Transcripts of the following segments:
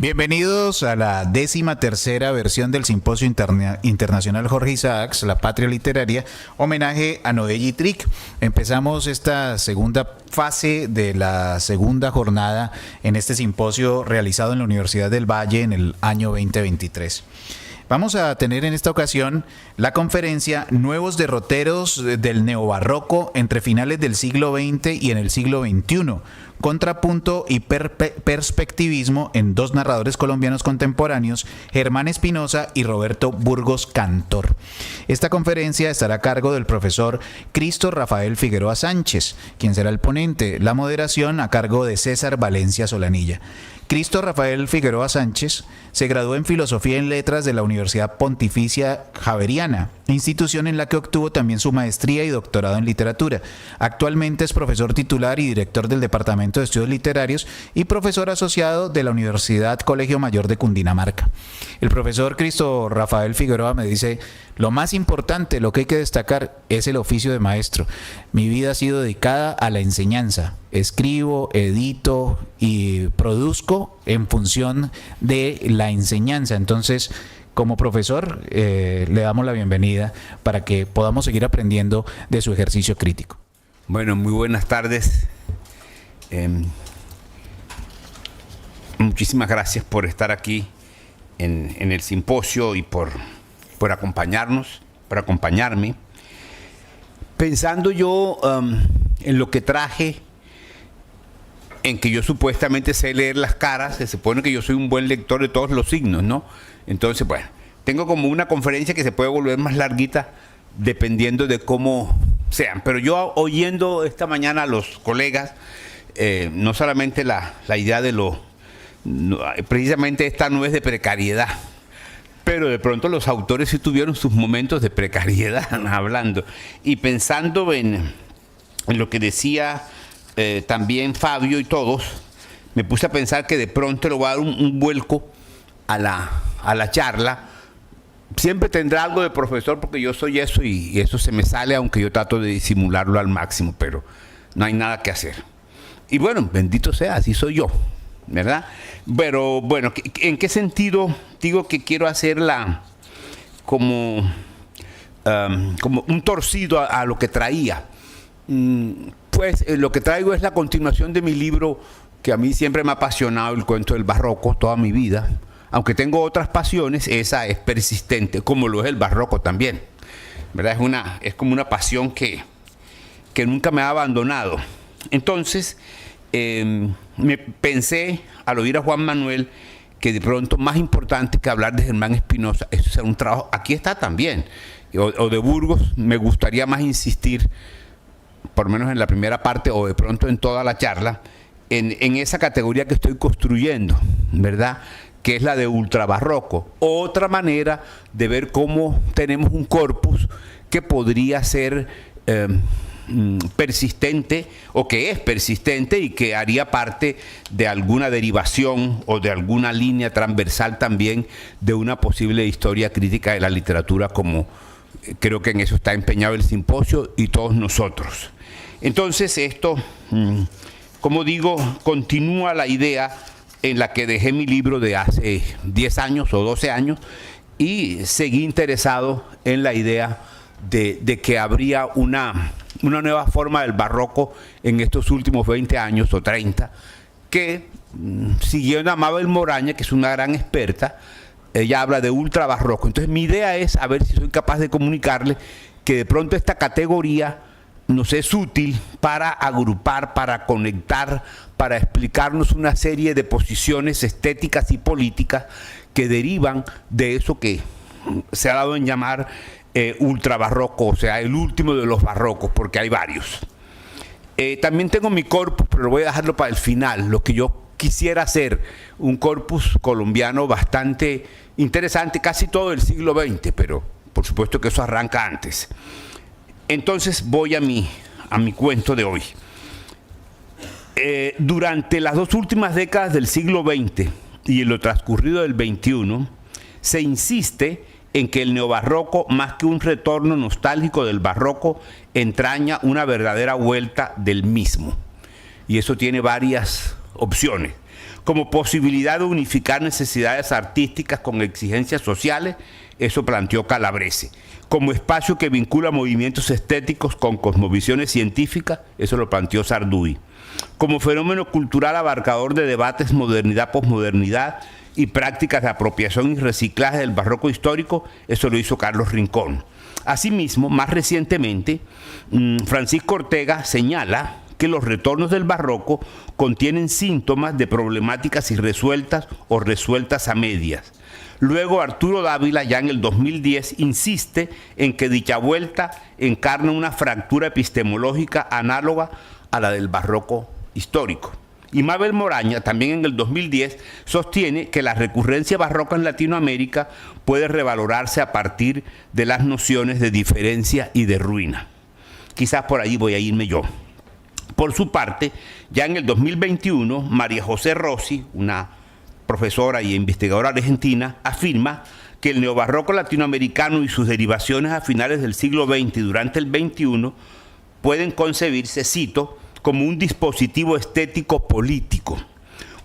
Bienvenidos a la 13ª versión del Simposio Internacional Jorge Isaacs, La Patria Literaria, homenaje a Noé Trick. Empezamos esta segunda fase de la segunda jornada en este simposio realizado en la Universidad del Valle en el año 2023. Vamos a tener en esta ocasión la conferencia Nuevos derroteros del neobarroco entre finales del siglo XX y en el siglo XXI. Contrapunto y perspectivismo en dos narradores colombianos contemporáneos, Germán Espinosa y Roberto Burgos Cantor. Esta conferencia estará a cargo del profesor Cristo Rafael Figueroa Sánchez, quien será el ponente. La moderación a cargo de César Valencia Solanilla. Cristo Rafael Figueroa Sánchez se graduó en Filosofía en Letras de la Universidad Pontificia Javeriana, institución en la que obtuvo también su maestría y doctorado en literatura. Actualmente es profesor titular y director del Departamento de Estudios Literarios y profesor asociado de la Universidad Colegio Mayor de Cundinamarca. El profesor Cristo Rafael Figueroa me dice: lo más importante, lo que hay que destacar es el oficio de maestro. Mi vida ha sido dedicada a la enseñanza. Escribo, edito y produzco en función de la enseñanza. Entonces, como profesor, le damos la bienvenida para que podamos seguir aprendiendo de su ejercicio crítico. Bueno, muy buenas tardes. Muchísimas gracias por estar aquí en el simposio y por acompañarnos, por acompañarme. Pensando yo en lo que traje, en que yo supuestamente sé leer las caras, se supone que yo soy un buen lector de todos los signos, ¿no? Entonces, bueno, tengo como una conferencia que se puede volver más larguita dependiendo de cómo sean. Pero yo, oyendo esta mañana a los colegas, no solamente la idea de precisamente esta no es de precariedad, pero de pronto los autores sí tuvieron sus momentos de precariedad hablando. Y pensando en lo que decía también Fabio y todos, me puse a pensar que de pronto le voy a dar un vuelco a la charla. Siempre tendrá algo de profesor porque yo soy eso y eso se me sale, aunque yo trato de disimularlo al máximo, pero no hay nada que hacer. Y bueno, bendito sea, así soy yo, ¿verdad? Pero bueno, ¿en qué sentido digo que quiero hacerla como un torcido a lo que traía? Pues lo que traigo es la continuación de mi libro que a mí siempre me ha apasionado, el cuento del barroco, toda mi vida. Aunque tengo otras pasiones, esa es persistente, como lo es el barroco también, ¿verdad? Es como una pasión que nunca me ha abandonado. Entonces, me pensé al oír a Juan Manuel que de pronto más importante que hablar de Germán Espinosa es hacer un trabajo, aquí está también, o de Burgos, me gustaría más insistir, por lo menos en la primera parte o de pronto en toda la charla, en esa categoría que estoy construyendo, ¿verdad?, que es la de ultrabarroco. Otra manera de ver cómo tenemos un corpus que podría ser persistente o que es persistente y que haría parte de alguna derivación o de alguna línea transversal también de una posible historia crítica de la literatura, como creo que en eso está empeñado el simposio y todos nosotros. Entonces esto, como digo, continúa la idea en la que dejé mi libro de hace 10 años o 12 años y seguí interesado en la idea de que habría una nueva forma del barroco en estos últimos 20 años o 30, que siguiendo a Mabel Moraña, que es una gran experta, ella habla de ultrabarroco. Entonces mi idea es a ver si soy capaz de comunicarle que de pronto esta categoría nos es útil para agrupar, para conectar, para explicarnos una serie de posiciones estéticas y políticas que derivan de eso que se ha dado en llamar ultrabarroco, o sea, el último de los barrocos, porque hay varios. También tengo mi corpus, pero voy a dejarlo para el final, lo que yo quisiera hacer, un corpus colombiano bastante interesante, casi todo el siglo XX, pero por supuesto que eso arranca antes. Entonces voy a mi cuento de hoy. Durante las dos últimas décadas del siglo XX y en lo transcurrido del XXI, se insiste en que el neobarroco, más que un retorno nostálgico del barroco, entraña una verdadera vuelta del mismo. Y eso tiene varias opciones. como posibilidad de unificar necesidades artísticas con exigencias sociales, eso planteó Calabrese. Como espacio que vincula movimientos estéticos con cosmovisiones científicas, eso lo planteó Sarduy. Como fenómeno cultural abarcador de debates modernidad-posmodernidad y prácticas de apropiación y reciclaje del barroco histórico, eso lo hizo Carlos Rincón. Asimismo, más recientemente, Francisco Ortega señala que los retornos del barroco contienen síntomas de problemáticas irresueltas o resueltas a medias. Luego Arturo Dávila, ya en el 2010, insiste en que dicha vuelta encarna una fractura epistemológica análoga a la del barroco histórico. Y Mabel Moraña, también en el 2010, sostiene que la recurrencia barroca en Latinoamérica puede revalorarse a partir de las nociones de diferencia y de ruina. Quizás por ahí voy a irme yo. Por su parte, ya en el 2021, María José Rossi, una profesora y investigadora argentina, afirma que el neobarroco latinoamericano y sus derivaciones a finales del siglo XX y durante el XXI pueden concebirse, cito, como un dispositivo estético político,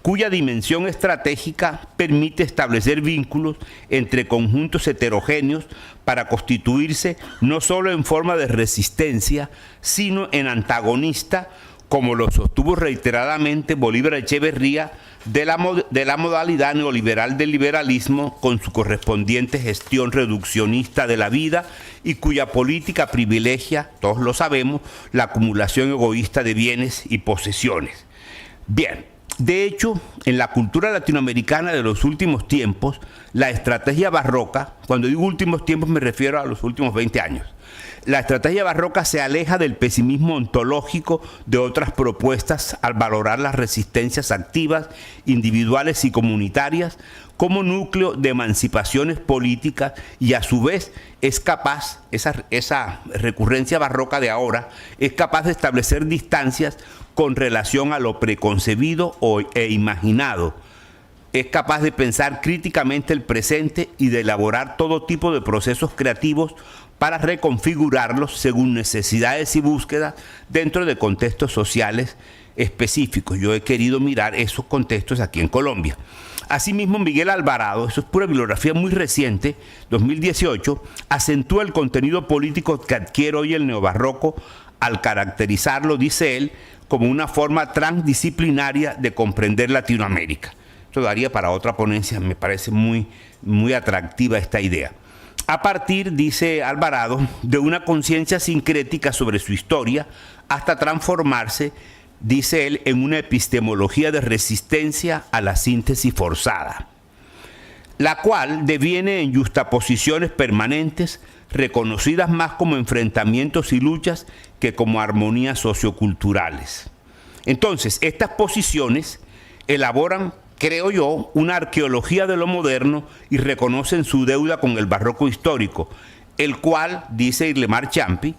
cuya dimensión estratégica permite establecer vínculos entre conjuntos heterogéneos para constituirse no solo en forma de resistencia, sino en antagonista, como lo sostuvo reiteradamente Bolívar Echeverría, de la modalidad neoliberal del liberalismo con su correspondiente gestión reduccionista de la vida y cuya política privilegia, todos lo sabemos, la acumulación egoísta de bienes y posesiones. Bien, de hecho, en la cultura latinoamericana de los últimos tiempos, la estrategia barroca, cuando digo últimos tiempos me refiero a los últimos 20 años, la estrategia barroca se aleja del pesimismo ontológico de otras propuestas al valorar las resistencias activas, individuales y comunitarias como núcleo de emancipaciones políticas y a su vez es capaz, esa recurrencia barroca de ahora, es capaz de establecer distancias con relación a lo preconcebido e imaginado. Es capaz de pensar críticamente el presente y de elaborar todo tipo de procesos creativos para reconfigurarlos según necesidades y búsquedas dentro de contextos sociales específicos. Yo he querido mirar esos contextos aquí en Colombia. Asimismo, Miguel Alvarado, eso es pura bibliografía muy reciente, 2018, acentúa el contenido político que adquiere hoy el neobarroco al caracterizarlo, dice él, como una forma transdisciplinaria de comprender Latinoamérica. Esto daría para otra ponencia, me parece muy atractiva esta idea. A partir, dice Alvarado, de una conciencia sincrética sobre su historia, hasta transformarse, dice él, en una epistemología de resistencia a la síntesis forzada, la cual deviene en yuxtaposiciones permanentes, reconocidas más como enfrentamientos y luchas que como armonías socioculturales. Entonces, estas posiciones elaboran, creo yo, una arqueología de lo moderno y reconocen su deuda con el barroco histórico, el cual, dice Irlemar Champi,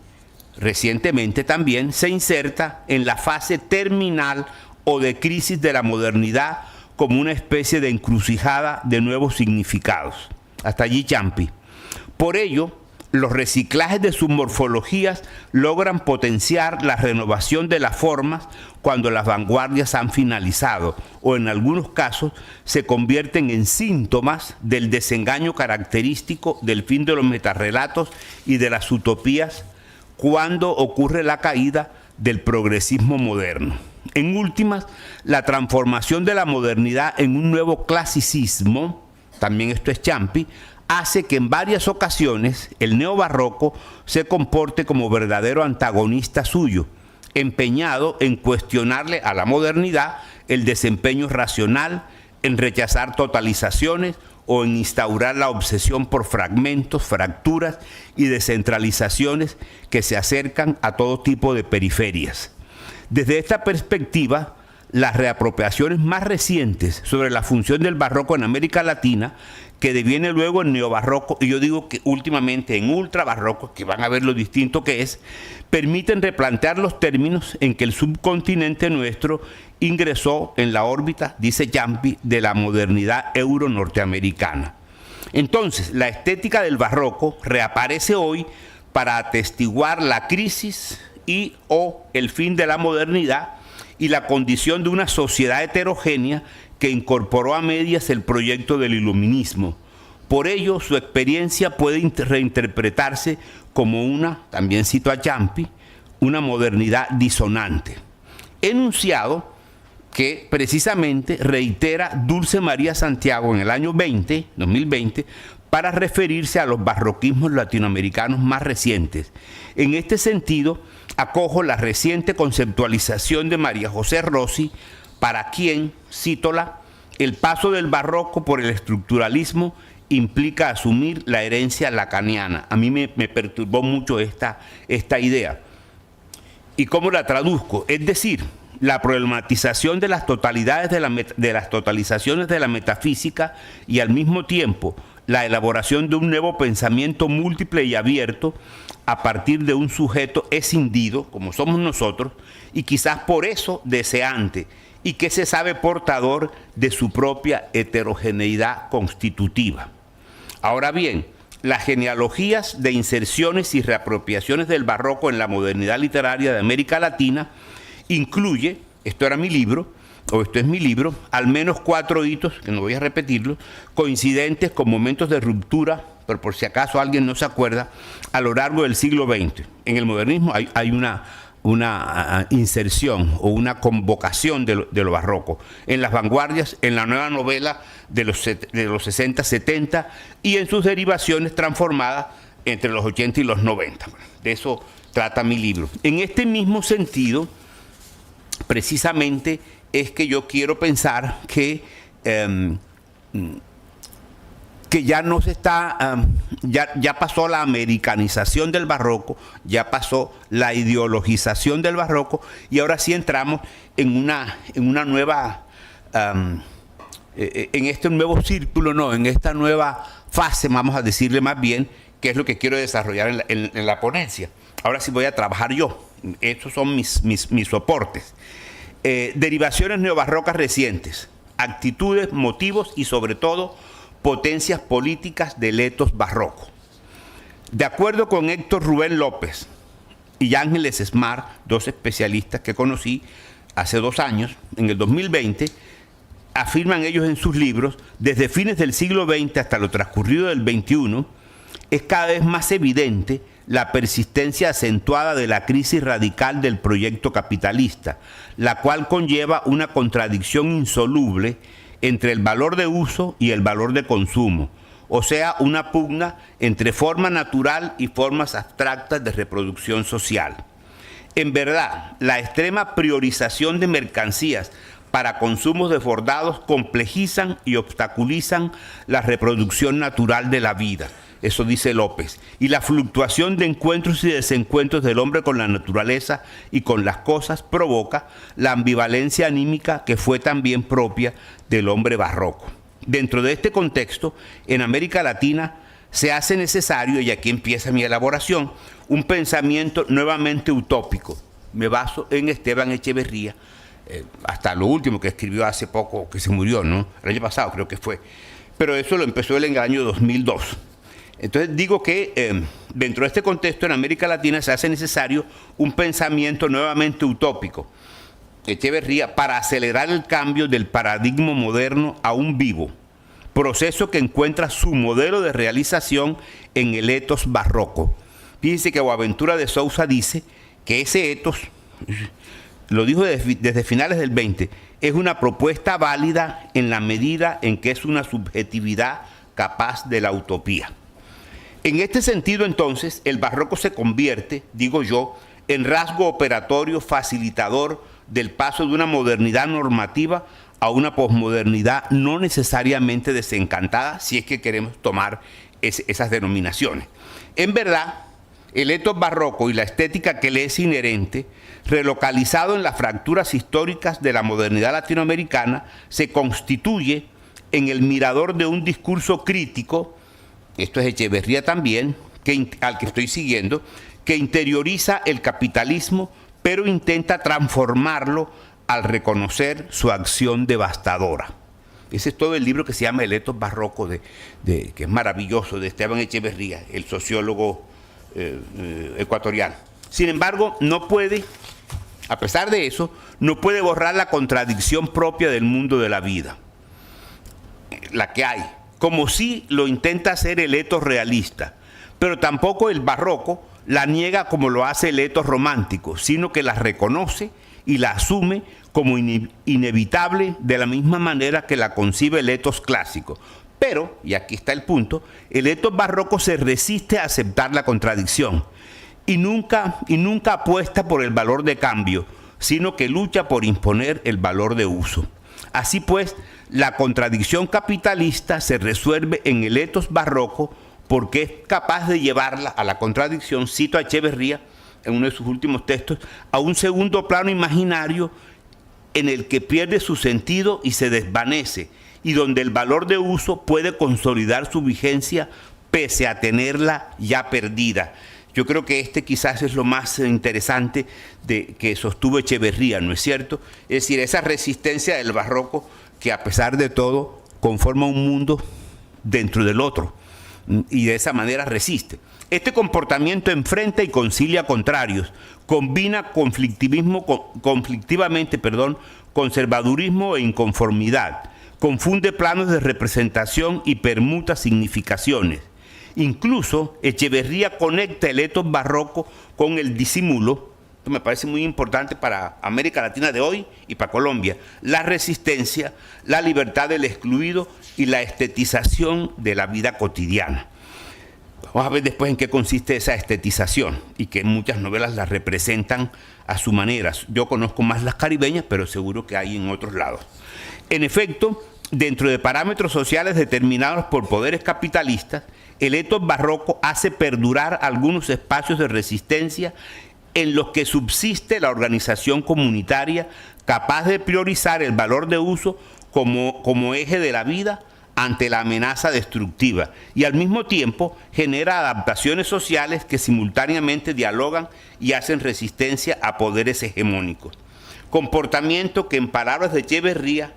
recientemente también se inserta en la fase terminal o de crisis de la modernidad como una especie de encrucijada de nuevos significados. Hasta allí Champi. Por ello, los reciclajes de sus morfologías logran potenciar la renovación de las formas cuando las vanguardias han finalizado o en algunos casos se convierten en síntomas del desengaño característico del fin de los metarrelatos y de las utopías cuando ocurre la caída del progresismo moderno. En últimas, la transformación de la modernidad en un nuevo clasicismo, también esto es Champi, hace que en varias ocasiones el neobarroco se comporte como verdadero antagonista suyo, empeñado en cuestionarle a la modernidad el desempeño racional, en rechazar totalizaciones o en instaurar la obsesión por fragmentos, fracturas y descentralizaciones que se acercan a todo tipo de periferias. Desde esta perspectiva, las reapropiaciones más recientes sobre la función del barroco en América Latina, que deviene luego en neobarroco, y yo digo que últimamente en ultrabarroco, que van a ver lo distinto que es, permiten replantear los términos en que el subcontinente nuestro ingresó en la órbita, dice Champi, de la modernidad euro-norteamericana. Entonces, la estética del barroco reaparece hoy para atestiguar la crisis o el fin de la modernidad y la condición de una sociedad heterogénea que incorporó a medias el proyecto del iluminismo. Por ello, su experiencia puede reinterpretarse como una, también cito a Ciampi, una modernidad disonante. Enunciado que precisamente reitera Dulce María Santiago en el año 2020, para referirse a los barroquismos latinoamericanos más recientes. En este sentido, acojo la reciente conceptualización de María José Rossi, para quien, cítola, el paso del barroco por el estructuralismo implica asumir la herencia lacaniana. A mí me perturbó mucho esta idea. ¿Y cómo la traduzco? Es decir, la problematización de las totalidades de las totalizaciones de la metafísica y al mismo tiempo la elaboración de un nuevo pensamiento múltiple y abierto a partir de un sujeto escindido, como somos nosotros, y quizás por eso deseante, y que se sabe portador de su propia heterogeneidad constitutiva. Ahora bien, las genealogías de inserciones y reapropiaciones del barroco en la modernidad literaria de América Latina incluye, esto era mi libro, o esto es mi libro, al menos 4 hitos, que no voy a repetirlo, coincidentes con momentos de ruptura, pero por si acaso alguien no se acuerda, a lo largo del siglo XX. En el modernismo hay una inserción o una convocación de lo barroco. En las vanguardias, en la nueva novela de los 60, 70 y en sus derivaciones transformadas entre los 80 y los 90. De eso trata mi libro. En este mismo sentido, precisamente es que yo quiero pensar que ya no se está, ya pasó la americanización del barroco, ya pasó la ideologización del barroco, y ahora sí entramos en una nueva, en este nuevo círculo, no, en esta nueva fase, vamos a decirle más bien, que es lo que quiero desarrollar en la ponencia. Ahora sí voy a trabajar yo. Estos son mis soportes. Derivaciones neobarrocas recientes, actitudes, motivos y sobre todo potencias políticas del etos barroco. De acuerdo con Héctor Rubén López y Ángeles Smart, 2 especialistas que conocí hace 2 años, en el 2020, afirman ellos en sus libros, desde fines del siglo XX hasta lo transcurrido del XXI, es cada vez más evidente la persistencia acentuada de la crisis radical del proyecto capitalista, la cual conlleva una contradicción insoluble entre el valor de uso y el valor de consumo, o sea, una pugna entre forma natural y formas abstractas de reproducción social. En verdad, la extrema priorización de mercancías para consumos desbordados complejizan y obstaculizan la reproducción natural de la vida. Eso dice López. Y la fluctuación de encuentros y desencuentros del hombre con la naturaleza y con las cosas provoca la ambivalencia anímica que fue también propia del hombre barroco. Dentro de este contexto, en América Latina se hace necesario, y aquí empieza mi elaboración, un pensamiento nuevamente utópico. Me baso en Esteban Echeverría, hasta lo último que escribió hace poco, que se murió, ¿no? El año pasado creo que fue. Pero eso lo empezó él en el año 2002. Entonces digo que dentro de este contexto en América Latina se hace necesario un pensamiento nuevamente utópico, Echeverría, para acelerar el cambio del paradigma moderno a un vivo, proceso que encuentra su modelo de realización en el etos barroco. Fíjense que Boaventura de Sousa dice que ese etos, lo dijo desde finales del 20, es una propuesta válida en la medida en que es una subjetividad capaz de la utopía. En este sentido, entonces, el barroco se convierte, digo yo, en rasgo operatorio facilitador del paso de una modernidad normativa a una posmodernidad no necesariamente desencantada, si es que queremos tomar esas denominaciones. En verdad, el etos barroco y la estética que le es inherente, relocalizado en las fracturas históricas de la modernidad latinoamericana, se constituye en el mirador de un discurso crítico, esto es Echeverría también, al que estoy siguiendo, que interioriza el capitalismo, pero intenta transformarlo al reconocer su acción devastadora. Ese es todo el libro que se llama El etos barroco, que es maravilloso, de Esteban Echeverría, el sociólogo ecuatoriano. Sin embargo, no puede, a pesar de eso, no puede borrar la contradicción propia del mundo de la vida. la que hay, como si lo intenta hacer el etos realista, pero tampoco el barroco la niega como lo hace el etos romántico, sino que la reconoce y la asume como inevitable de la misma manera que la concibe el etos clásico. Pero, y aquí está el punto, el etos barroco se resiste a aceptar la contradicción y nunca apuesta por el valor de cambio, sino que lucha por imponer el valor de uso. Así pues, la contradicción capitalista se resuelve en el etos barroco porque es capaz de llevarla a la contradicción, cito a Echeverría en uno de sus últimos textos, a un segundo plano imaginario en el que pierde su sentido y se desvanece, y donde el valor de uso puede consolidar su vigencia pese a tenerla ya perdida. Yo creo que quizás es lo más interesante que sostuvo Echeverría, ¿no es cierto? Es decir, esa resistencia del barroco que a pesar de todo conforma un mundo dentro del otro y de esa manera resiste. Este comportamiento enfrenta y concilia contrarios, combina conflictivamente, conservadurismo e inconformidad, confunde planos de representación y permuta significaciones. Incluso Echeverría conecta el etos barroco con el disimulo. Esto me parece muy importante para América Latina de hoy y para Colombia. La resistencia, la libertad del excluido y la estetización de la vida cotidiana. Vamos a ver después en qué consiste esa estetización y que muchas novelas la representan a su manera. Yo conozco más las caribeñas, pero seguro que hay en otros lados. En efecto, dentro de parámetros sociales determinados por poderes capitalistas, el etos barroco hace perdurar algunos espacios de resistencia en los que subsiste la organización comunitaria capaz de priorizar el valor de uso como eje de la vida ante la amenaza destructiva y al mismo tiempo genera adaptaciones sociales que simultáneamente dialogan y hacen resistencia a poderes hegemónicos. Comportamiento que en palabras de Echeverría,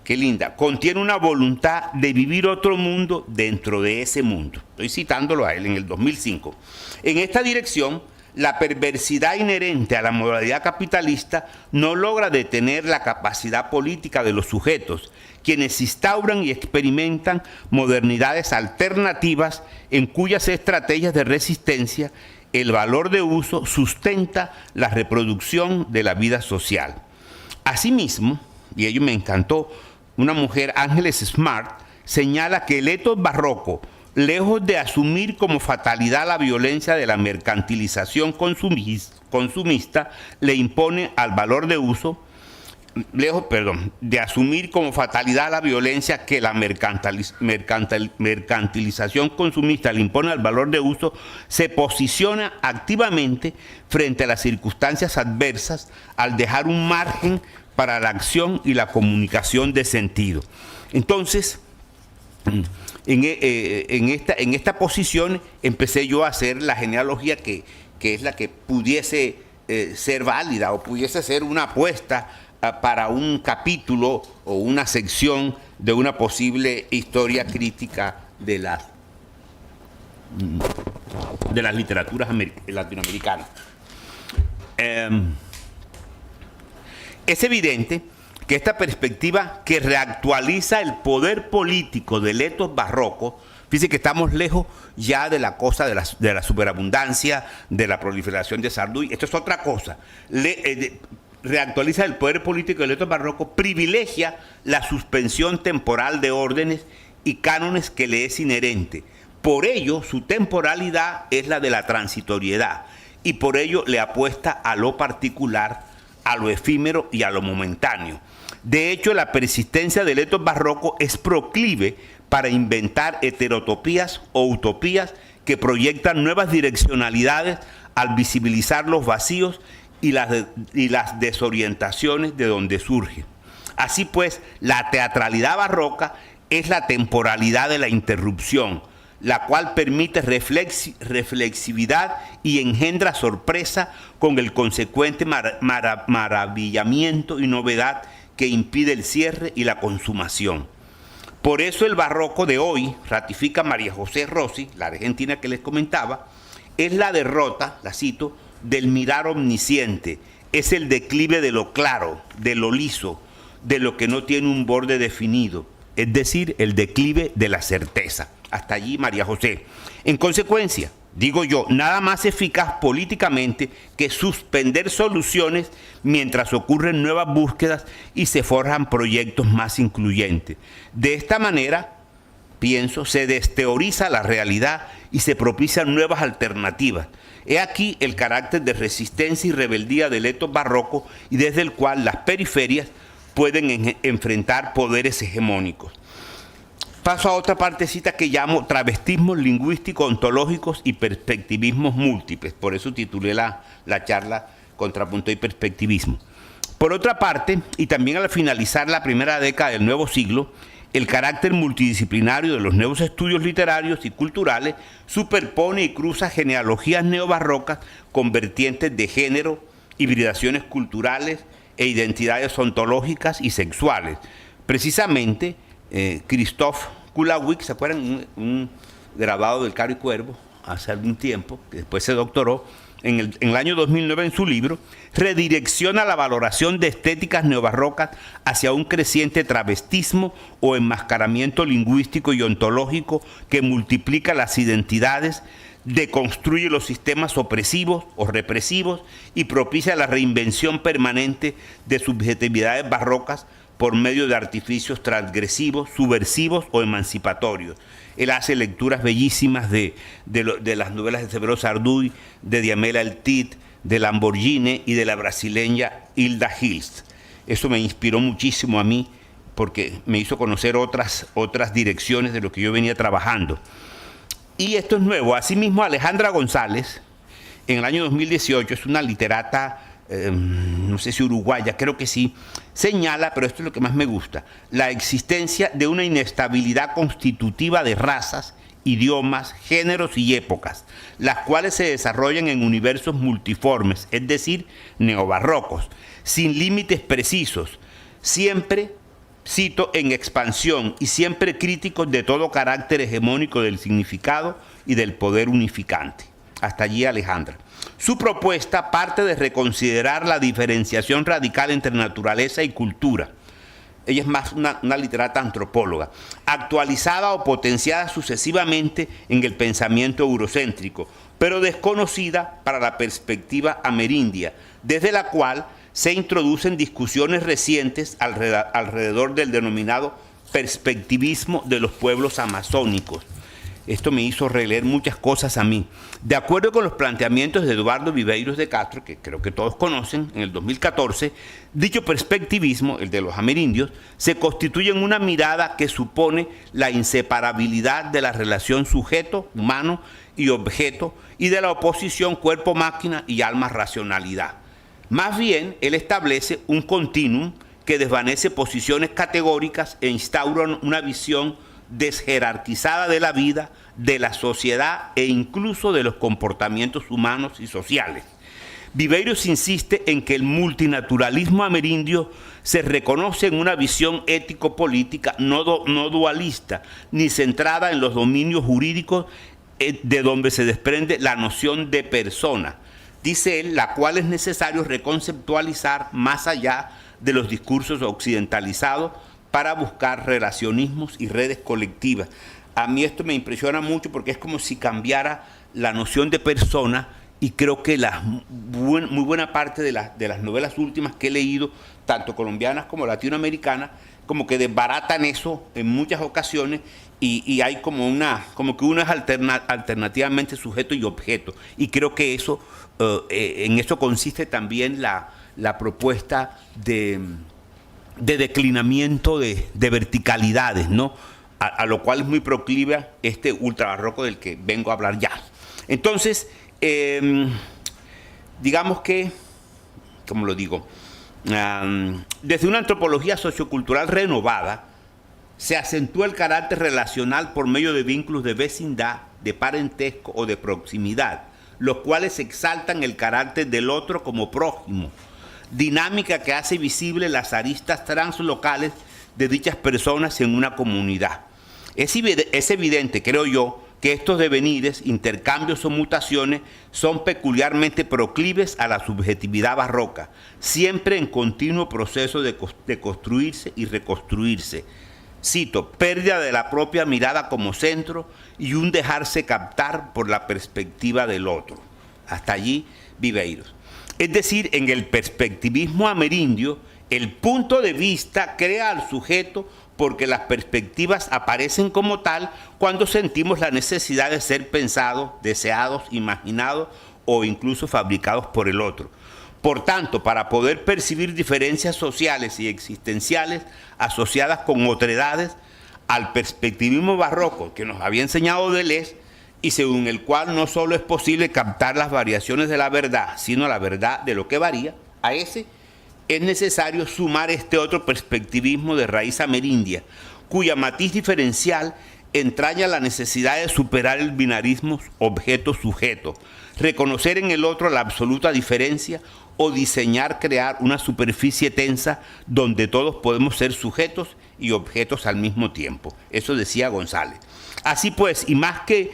qué linda, contiene una voluntad de vivir otro mundo dentro de ese mundo. Estoy citándolo a él en el 2005. En esta dirección, la perversidad inherente a la moralidad capitalista no logra detener la capacidad política de los sujetos, quienes instauran y experimentan modernidades alternativas en cuyas estrategias de resistencia el valor de uso sustenta la reproducción de la vida social. Asimismo, y ello me encantó, una mujer, Ángeles Smart, señala que el etos barroco, lejos de asumir como fatalidad la violencia de la mercantilización consumista, le impone al valor de uso, de asumir como fatalidad la violencia que la mercantilización consumista le impone al valor de uso, se posiciona activamente frente a las circunstancias adversas al dejar un margen para la acción y la comunicación de sentido. Entonces, en esta posición empecé yo a hacer la genealogía que es la que pudiese ser válida o pudiese ser una apuesta para un capítulo o una sección de una posible historia crítica de las literaturas latinoamericanas. Es evidente que esta perspectiva que reactualiza el poder político del etos barroco, fíjense que estamos lejos ya de la cosa de la superabundancia, de la proliferación de Sarduy. Esto es otra cosa. Reactualiza el poder político del etos barroco, privilegia la suspensión temporal de órdenes y cánones que le es inherente. Por ello, su temporalidad es la de la transitoriedad y por ello le apuesta a lo particular, a lo efímero y a lo momentáneo. De hecho, la persistencia del etos barroco es proclive para inventar heterotopías o utopías que proyectan nuevas direccionalidades al visibilizar los vacíos y las desorientaciones de donde surge. Así pues, la teatralidad barroca es la temporalidad de la interrupción, la cual permite reflexividad y engendra sorpresa con el consecuente maravillamiento y novedad que impide el cierre y la consumación. Por eso el barroco de hoy, ratifica María José Rossi, la argentina que les comentaba, es la derrota, la cito, del mirar omnisciente, es el declive de lo claro, de lo liso, de lo que no tiene un borde definido, es decir, el declive de la certeza. Hasta allí, María José. En consecuencia, digo yo, nada más eficaz políticamente que suspender soluciones mientras ocurren nuevas búsquedas y se forjan proyectos más incluyentes. De esta manera, pienso, se desteoriza la realidad y se propician nuevas alternativas. He aquí el carácter de resistencia y rebeldía del etos barroco y desde el cual las periferias pueden enfrentar poderes hegemónicos. Paso a otra partecita que llamo travestismos lingüísticos, ontológicos y perspectivismos múltiples. Por eso titulé la charla Contrapunto y Perspectivismo. Por otra parte, y también al finalizar la primera década del nuevo siglo, el carácter multidisciplinario de los nuevos estudios literarios y culturales superpone y cruza genealogías neobarrocas con vertientes de género, hibridaciones culturales e identidades ontológicas y sexuales. Precisamente, Christoph Kulawik, ¿se acuerdan? Un grabado del Caro y Cuervo hace algún tiempo, que después se doctoró, en el año 2009 en su libro, redirecciona la valoración de estéticas neobarrocas hacia un creciente travestismo o enmascaramiento lingüístico y ontológico que multiplica las identidades, deconstruye los sistemas opresivos o represivos y propicia la reinvención permanente de subjetividades barrocas por medio de artificios transgresivos, subversivos o emancipatorios. Él hace lecturas bellísimas de las novelas de Severo Sarduy, de Diamela El Tit, de Lamborghini y de la brasileña Hilda Hilst. Eso me inspiró muchísimo a mí porque me hizo conocer otras direcciones de lo que yo venía trabajando. Y esto es nuevo. Asimismo, Alejandra González, en el año 2018, es una literata, no sé si uruguaya, creo que sí, señala, pero esto es lo que más me gusta, la existencia de una inestabilidad constitutiva de razas, idiomas, géneros y épocas, las cuales se desarrollan en universos multiformes, es decir, neobarrocos, sin límites precisos, siempre, cito, en expansión y siempre críticos de todo carácter hegemónico del significado y del poder unificante. Hasta allí, Alejandra. Su propuesta parte de reconsiderar la diferenciación radical entre naturaleza y cultura. Ella es más una literata antropóloga, actualizada o potenciada sucesivamente en el pensamiento eurocéntrico, pero desconocida para la perspectiva amerindia, desde la cual se introducen discusiones recientes alrededor del denominado perspectivismo de los pueblos amazónicos. Esto me hizo releer muchas cosas a mí. De acuerdo con los planteamientos de Eduardo Viveiros de Castro, que creo que todos conocen, en el 2014, dicho perspectivismo, el de los amerindios, se constituye en una mirada que supone la inseparabilidad de la relación sujeto, humano y objeto, y de la oposición cuerpo-máquina y alma-racionalidad. Más bien, él establece un continuum que desvanece posiciones categóricas e instaura una visión desjerarquizada de la vida, de la sociedad e incluso de los comportamientos humanos y sociales. Viveiros insiste en que el multinaturalismo amerindio se reconoce en una visión ético-política no dualista, ni centrada en los dominios jurídicos de donde se desprende la noción de persona, dice él, la cual es necesario reconceptualizar más allá de los discursos occidentalizados para buscar relacionismos y redes colectivas. A mí esto me impresiona mucho porque es como si cambiara la noción de persona y creo que muy buena parte de las novelas últimas que he leído, tanto colombianas como latinoamericanas, como que desbaratan eso en muchas ocasiones y hay como que uno es alternativamente sujeto y objeto. Y creo que eso, en eso consiste también la propuesta de declinamiento de verticalidades, ¿no? A lo cual es muy proclive este ultrabarroco del que vengo a hablar ya. Entonces, digamos que, ¿cómo lo digo? Desde una antropología sociocultural renovada, se acentúa el carácter relacional por medio de vínculos de vecindad, de parentesco o de proximidad, los cuales exaltan el carácter del otro como prójimo, dinámica que hace visible las aristas translocales de dichas personas en una comunidad. Es evidente, creo yo, que estos devenires, intercambios o mutaciones son peculiarmente proclives a la subjetividad barroca, siempre en continuo proceso de construirse y reconstruirse. cito, pérdida de la propia mirada como centro y un dejarse captar por la perspectiva del otro. Hasta allí Viveiros. Es decir, en el perspectivismo amerindio, el punto de vista crea al sujeto porque las perspectivas aparecen como tal cuando sentimos la necesidad de ser pensados, deseados, imaginados o incluso fabricados por el otro. Por tanto, para poder percibir diferencias sociales y existenciales asociadas con otredades, al perspectivismo barroco que nos había enseñado Deleuze y según el cual no solo es posible captar las variaciones de la verdad, sino la verdad de lo que varía, a ese es necesario sumar este otro perspectivismo de raíz amerindia, cuya matiz diferencial entraña la necesidad de superar el binarismo objeto-sujeto, reconocer en el otro la absoluta diferencia o diseñar, crear una superficie tensa donde todos podemos ser sujetos y objetos al mismo tiempo. Eso decía González. Así pues, y más que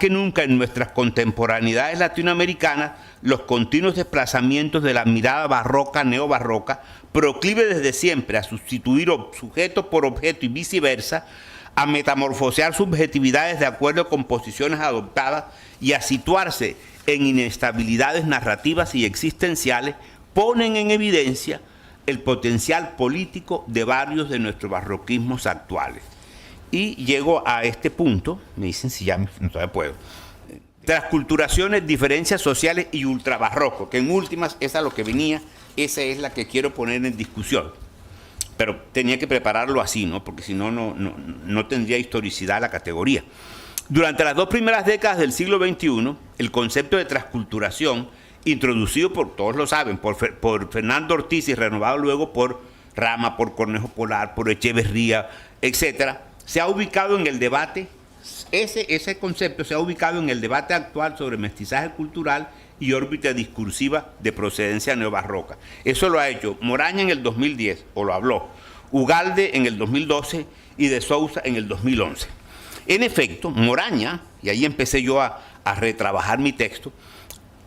nunca en nuestras contemporaneidades latinoamericanas, los continuos desplazamientos de la mirada barroca, neobarroca, proclive desde siempre a sustituir sujeto por objeto y viceversa, a metamorfosear subjetividades de acuerdo con posiciones adoptadas y a situarse en inestabilidades narrativas y existenciales, ponen en evidencia el potencial político de varios de nuestros barroquismos actuales. Y llego a este punto, me dicen si ya no todavía puedo. Transculturaciones, diferencias sociales y ultrabarroco, que en últimas esa es lo que venía, esa es la que quiero poner en discusión. Pero tenía que prepararlo así, ¿no? Porque si no, no tendría historicidad la categoría. Durante las 2 primeras décadas del siglo XXI, el concepto de transculturación, introducido por, todos lo saben, por Fernando Ortiz y renovado luego por Rama, por Cornejo Polar, por Echeverría, etcétera, se ha ubicado en el debate, ese concepto se ha ubicado en el debate actual sobre mestizaje cultural y órbita discursiva de procedencia neobarroca. Eso lo ha hecho Moraña en el 2010, o lo habló, Ugalde en el 2012 y de Sousa en el 2011. En efecto, Moraña, y ahí empecé yo a retrabajar mi texto,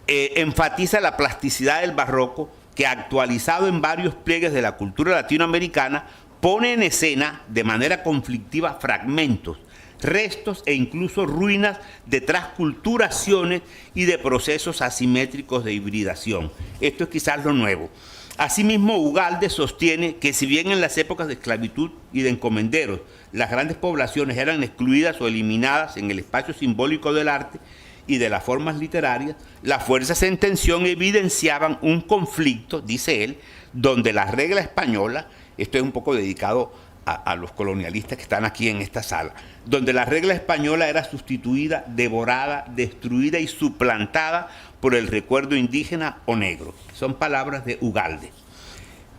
enfatiza la plasticidad del barroco que, actualizado en varios pliegues de la cultura latinoamericana, pone en escena de manera conflictiva fragmentos, restos e incluso ruinas de transculturaciones y de procesos asimétricos de hibridación. Esto es quizás lo nuevo. Asimismo, Ugalde sostiene que si bien en las épocas de esclavitud y de encomenderos las grandes poblaciones eran excluidas o eliminadas en el espacio simbólico del arte y de las formas literarias, las fuerzas en tensión evidenciaban un conflicto, dice él, donde la regla española, esto es un poco dedicado a los colonialistas que están aquí en esta sala, donde la regla española era sustituida, devorada, destruida y suplantada por el recuerdo indígena o negro. Son palabras de Ugalde.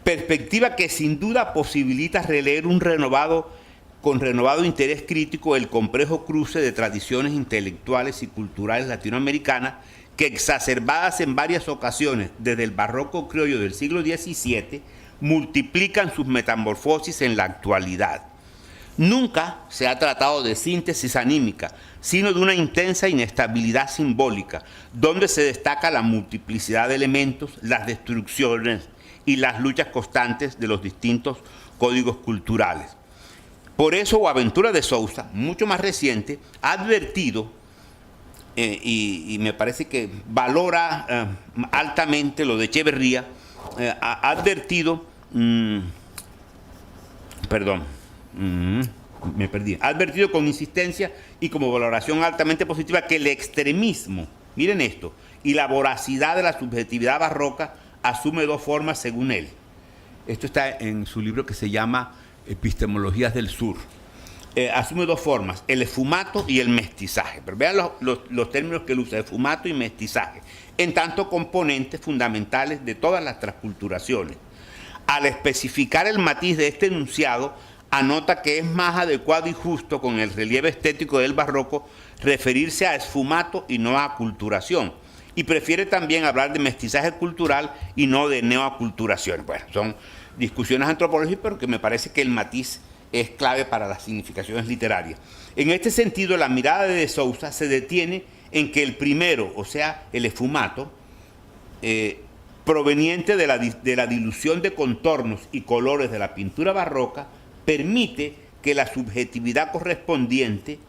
Perspectiva que sin duda posibilita releer con renovado interés crítico el complejo cruce de tradiciones intelectuales y culturales latinoamericanas que, exacerbadas en varias ocasiones desde el barroco criollo del siglo XVII, multiplican sus metamorfosis en la actualidad. Nunca se ha tratado de síntesis anímica, sino de una intensa inestabilidad simbólica, donde se destaca la multiplicidad de elementos, las destrucciones y las luchas constantes de los distintos códigos culturales. Por eso, Boaventura de Sousa, mucho más reciente, ha advertido, y me parece que valora altamente lo de Echeverría, ha advertido, ha advertido con insistencia y como valoración altamente positiva que el extremismo, miren esto, y la voracidad de la subjetividad barroca asume 2 formas según él. Esto está en su libro que se llama Epistemologías del Sur. Asume 2 formas, el esfumato y el mestizaje. Pero vean los términos que él usa, esfumato y mestizaje, en tanto componentes fundamentales de todas las transculturaciones. Al especificar el matiz de este enunciado, anota que es más adecuado y justo con el relieve estético del barroco referirse a esfumato y no a aculturación. Y prefiere también hablar de mestizaje cultural y no de neoaculturación. Bueno, son discusiones antropológicas, pero que me parece que el matiz es clave para las significaciones literarias. En este sentido, la mirada de Sousa se detiene en que el primero, o sea, el esfumato, proveniente de la dilución de contornos y colores de la pintura barroca, permite que la subjetividad correspondiente,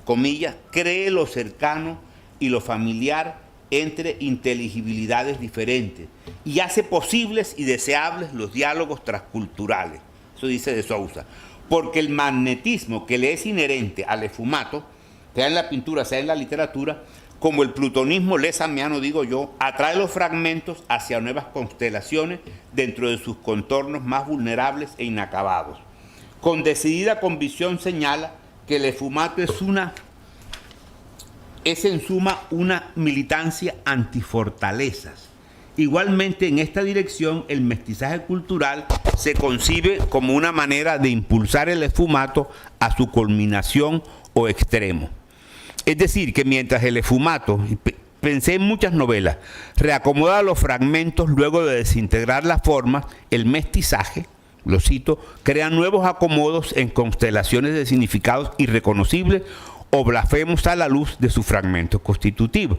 comillas, cree lo cercano y lo familiar entre inteligibilidades diferentes y hace posibles y deseables los diálogos transculturales. Eso dice de Sousa. Porque el magnetismo que le es inherente al esfumato, sea en la pintura, sea en la literatura, como el plutonismo lesamiano, digo yo, atrae los fragmentos hacia nuevas constelaciones dentro de sus contornos más vulnerables e inacabados. Con decidida convicción señala que el esfumato es en suma una militancia antifortalezas. Igualmente, en esta dirección, el mestizaje cultural se concibe como una manera de impulsar el esfumato a su culminación o extremo. Es decir, que mientras el esfumato, pensé en muchas novelas, reacomoda los fragmentos luego de desintegrar las formas, el mestizaje, lo cito, crea nuevos acomodos en constelaciones de significados irreconocibles o blasfemos a la luz de sus fragmentos constitutivos.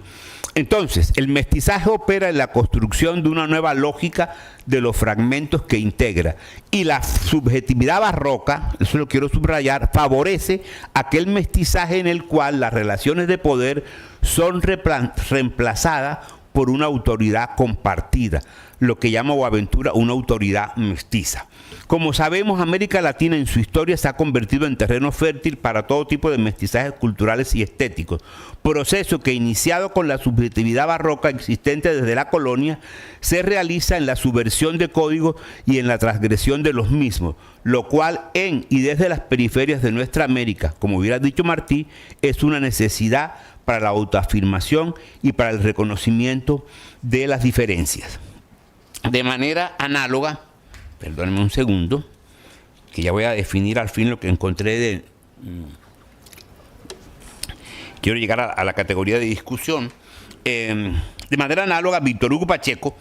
Entonces, el mestizaje opera en la construcción de una nueva lógica de los fragmentos que integra, y la subjetividad barroca, eso lo quiero subrayar, favorece aquel mestizaje en el cual las relaciones de poder son reemplazadas por una autoridad compartida, lo que llama Boaventura una autoridad mestiza. Como sabemos, América Latina en su historia se ha convertido en terreno fértil para todo tipo de mestizajes culturales y estéticos, proceso que, iniciado con la subjetividad barroca existente desde la colonia, se realiza en la subversión de códigos y en la transgresión de los mismos, lo cual en y desde las periferias de nuestra América, como hubiera dicho Martí, es una necesidad para la autoafirmación y para el reconocimiento de las diferencias. De manera análoga, perdónenme un segundo, que ya voy a definir al fin lo que encontré de... Quiero llegar a la categoría de discusión. De manera análoga, Víctor Hugo Pacheco,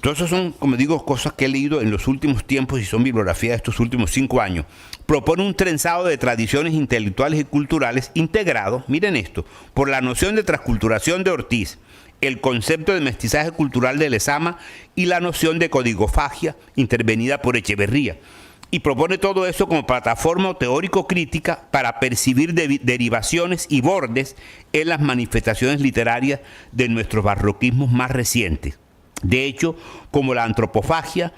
todas esas son, como digo, cosas que he leído en los últimos tiempos y son bibliografía de estos últimos 5 años. Propone un trenzado de tradiciones intelectuales y culturales integrado, miren esto, por la noción de transculturación de Ortiz, el concepto de mestizaje cultural de Lezama y la noción de codigofagia intervenida por Echeverría. Y propone todo eso como plataforma teórico-crítica para percibir derivaciones y bordes en las manifestaciones literarias de nuestros barroquismos más recientes. De hecho, como la antropofagia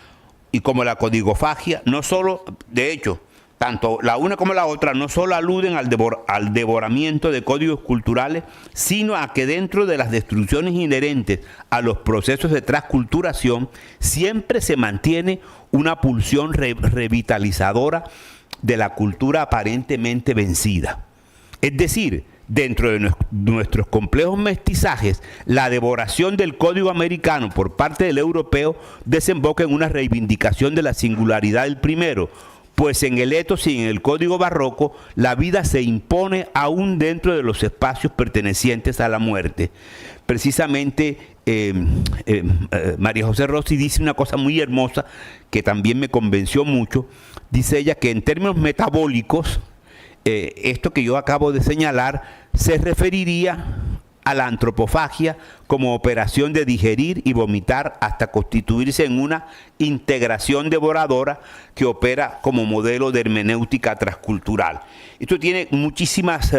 y como la codigofagia, no solo, de hecho, tanto la una como la otra no solo aluden al devoramiento de códigos culturales, sino a que dentro de las destrucciones inherentes a los procesos de transculturación siempre se mantiene una pulsión revitalizadora de la cultura aparentemente vencida. Es decir, dentro de nuestros complejos mestizajes, la devoración del código americano por parte del europeo desemboca en una reivindicación de la singularidad del primero, pues en el etos y en el código barroco la vida se impone aún dentro de los espacios pertenecientes a la muerte. Precisamente María José Rossi dice una cosa muy hermosa que también me convenció mucho. Dice ella que en términos metabólicos, esto que yo acabo de señalar se referiría a la antropofagia como operación de digerir y vomitar hasta constituirse en una integración devoradora que opera como modelo de hermenéutica transcultural. Esto tiene muchísimas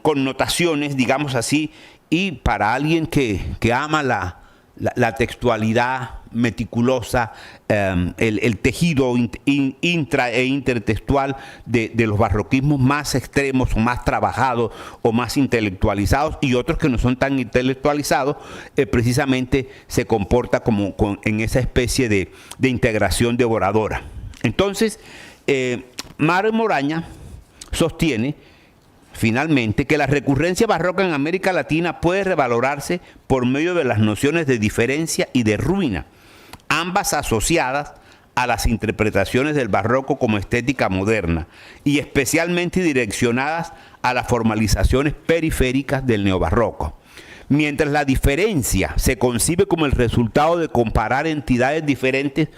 connotaciones, digamos así, y para alguien que ama la textualidad meticulosa, el tejido intra e intertextual de los barroquismos más extremos o más trabajados o más intelectualizados, y otros que no son tan intelectualizados, precisamente se comporta como en esa especie de integración devoradora. Entonces, Mario Moraña sostiene finalmente que la recurrencia barroca en América Latina puede revalorarse por medio de las nociones de diferencia y de ruina, ambas asociadas a las interpretaciones del barroco como estética moderna y especialmente direccionadas a las formalizaciones periféricas del neobarroco. Mientras la diferencia se concibe como el resultado de comparar entidades diferentes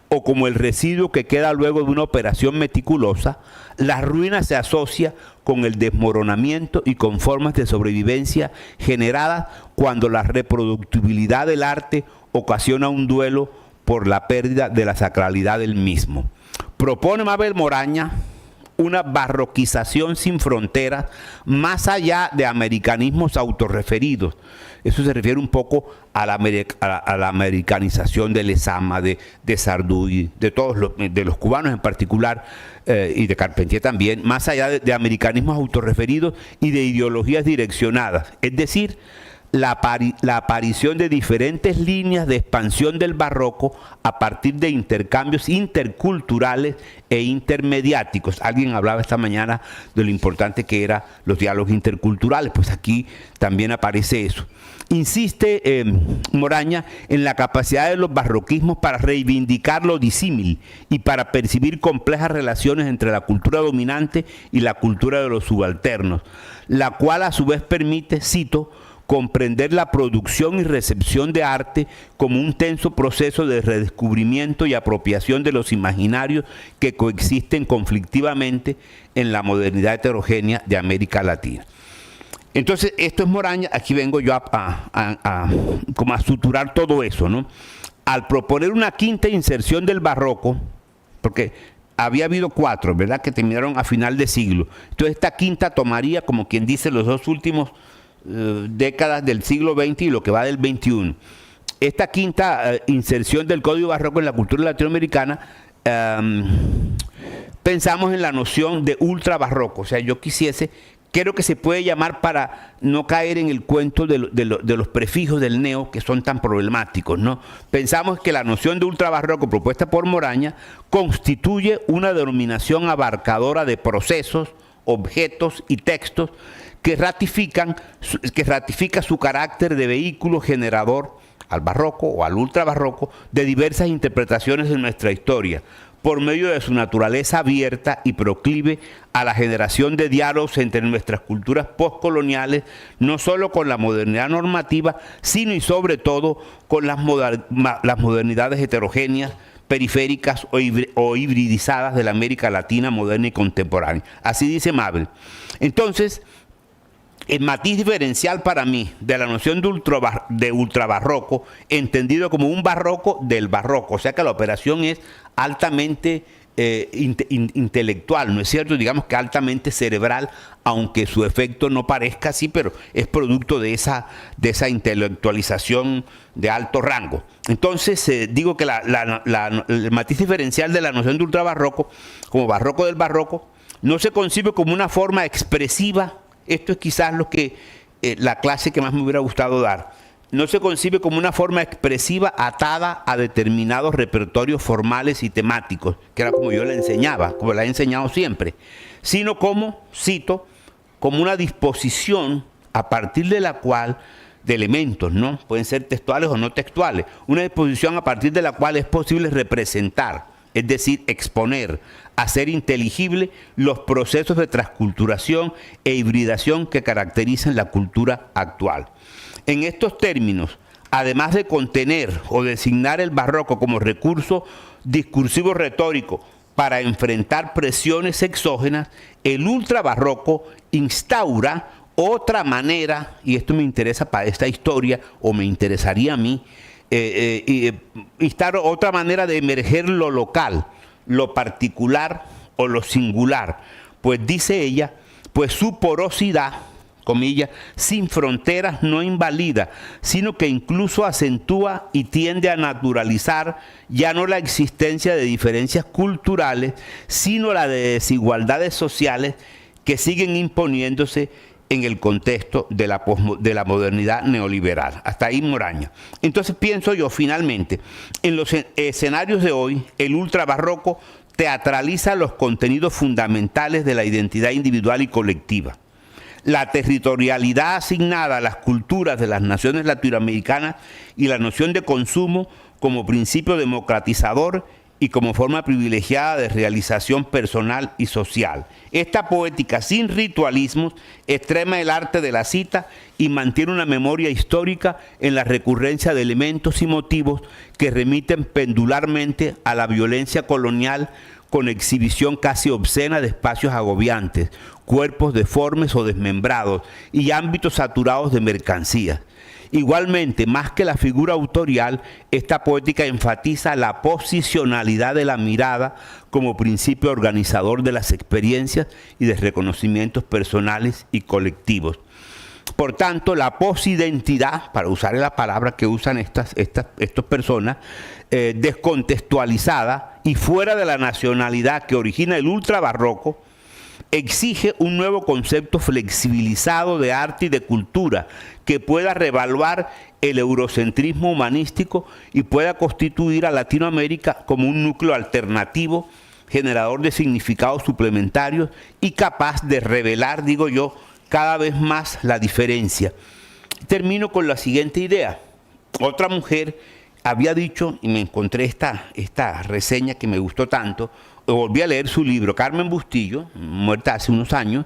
o como el residuo que queda luego de una operación meticulosa, la ruina se asocia con el desmoronamiento y con formas de sobrevivencia generadas cuando la reproductibilidad del arte ocasiona un duelo por la pérdida de la sacralidad del mismo. propone Mabel Moraña una barroquización sin fronteras, más allá de americanismos autorreferidos. Eso se refiere un poco a la americanización de Lezama, de Sarduy, de los cubanos en particular, y de Carpentier también, más allá de americanismos autorreferidos y de ideologías direccionadas. Es decir, la aparición de diferentes líneas de expansión del barroco a partir de intercambios interculturales e intermediáticos. Alguien hablaba esta mañana de lo importante que eran los diálogos interculturales, pues aquí también aparece eso. Insiste Moraña en la capacidad de los barroquismos para reivindicar lo disímil y para percibir complejas relaciones entre la cultura dominante y la cultura de los subalternos, la cual a su vez permite, cito, comprender la producción y recepción de arte como un tenso proceso de redescubrimiento y apropiación de los imaginarios que coexisten conflictivamente en la modernidad heterogénea de América Latina. Entonces, esto es Moraña, aquí vengo yo como a suturar todo eso, ¿no? Al proponer una quinta inserción del barroco, porque había habido 4, ¿verdad?, que terminaron a final de siglo. Entonces, esta quinta tomaría, como quien dice, los 2 últimos décadas del siglo XX y lo que va del XXI. Esta quinta inserción del código barroco en la cultura latinoamericana, pensamos en la noción de ultra barroco. O sea, yo creo que se puede llamar, para no caer en el cuento de los prefijos del neo que son tan problemáticos, ¿no? Pensamos que la noción de ultra barroco propuesta por Moraña constituye una denominación abarcadora de procesos, objetos y textos que ratifica su carácter de vehículo generador al barroco o al ultrabarroco de diversas interpretaciones de nuestra historia, por medio de su naturaleza abierta y proclive a la generación de diálogos entre nuestras culturas postcoloniales, no solo con la modernidad normativa, sino y sobre todo con las modernidades heterogéneas, periféricas o hibridizadas de la América Latina moderna y contemporánea. Así dice Mabel. Entonces, el matiz diferencial para mí de la noción de ultrabarroco, entendido como un barroco del barroco, o sea que la operación es altamente intelectual, ¿no es cierto? Digamos que altamente cerebral, aunque su efecto no parezca así, pero es producto de esa intelectualización de alto rango. Entonces, digo que el matiz diferencial de la noción de ultrabarroco, como barroco del barroco, no se concibe como una forma expresiva. Esto es quizás lo que la clase que más me hubiera gustado dar. No se concibe como una forma expresiva atada a determinados repertorios formales y temáticos, que era como yo la enseñaba, como la he enseñado siempre, sino como, cito, como una disposición a partir de la cual, de elementos, ¿no? Pueden ser textuales o no textuales, una disposición a partir de la cual es posible representar, es decir, exponer, hacer inteligible los procesos de transculturación e hibridación que caracterizan la cultura actual. En estos términos, además de contener o designar el barroco como recurso discursivo retórico para enfrentar presiones exógenas, el ultrabarroco instaura otra manera, y esto me interesa para esta historia, o me interesaría a mí, instaura otra manera de emerger lo local, lo particular o lo singular, pues dice ella, pues su porosidad, comillas, sin fronteras no invalida, sino que incluso acentúa y tiende a naturalizar ya no la existencia de diferencias culturales, sino la de desigualdades sociales que siguen imponiéndose en el contexto de la modernidad neoliberal. Hasta ahí Moraña. Entonces pienso yo, finalmente, en los escenarios de hoy, el ultrabarroco teatraliza los contenidos fundamentales de la identidad individual y colectiva. La territorialidad asignada a las culturas de las naciones latinoamericanas y la noción de consumo como principio democratizador y como forma privilegiada de realización personal y social. Esta poética sin ritualismos extrema el arte de la cita y mantiene una memoria histórica en la recurrencia de elementos y motivos que remiten pendularmente a la violencia colonial con exhibición casi obscena de espacios agobiantes, cuerpos deformes o desmembrados y ámbitos saturados de mercancías. Igualmente, más que la figura autorial, esta poética enfatiza la posicionalidad de la mirada como principio organizador de las experiencias y de reconocimientos personales y colectivos. Por tanto, la posidentidad, para usar la palabra que usan estas personas, descontextualizada y fuera de la nacionalidad que origina el ultrabarroco, exige un nuevo concepto flexibilizado de arte y de cultura que pueda revaluar el eurocentrismo humanístico y pueda constituir a Latinoamérica como un núcleo alternativo, generador de significados suplementarios y capaz de revelar, digo yo, cada vez más la diferencia. Termino con la siguiente idea. Otra mujer había dicho, y me encontré esta reseña que me gustó tanto, volví a leer su libro, Carmen Bustillo, muerta hace unos años.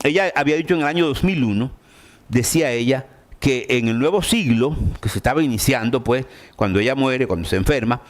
Ella había dicho en el año 2001, decía ella, que en el nuevo siglo, que se estaba iniciando, pues, cuando ella muere, cuando se enferma,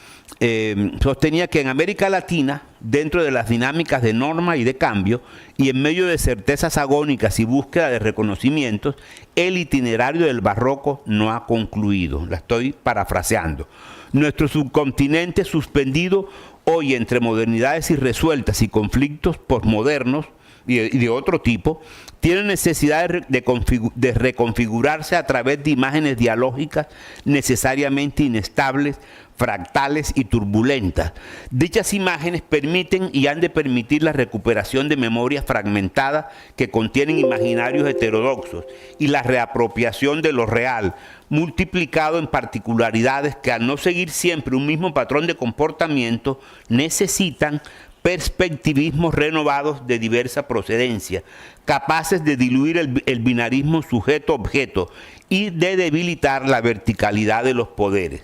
sostenía que en América Latina, dentro de las dinámicas de norma y de cambio, y en medio de certezas agónicas y búsqueda de reconocimientos, el itinerario del barroco no ha concluido. La estoy parafraseando. Nuestro subcontinente suspendido hoy entre modernidades irresueltas y conflictos posmodernos y de otro tipo, tiene necesidad de reconfigurarse a través de imágenes dialógicas necesariamente inestables, fractales y turbulentas. Dichas imágenes permiten y han de permitir la recuperación de memorias fragmentadas que contienen imaginarios heterodoxos y la reapropiación de lo real, multiplicado en particularidades que al no seguir siempre un mismo patrón de comportamiento necesitan perspectivismos renovados de diversa procedencia, capaces de diluir el binarismo sujeto-objeto y de debilitar la verticalidad de los poderes.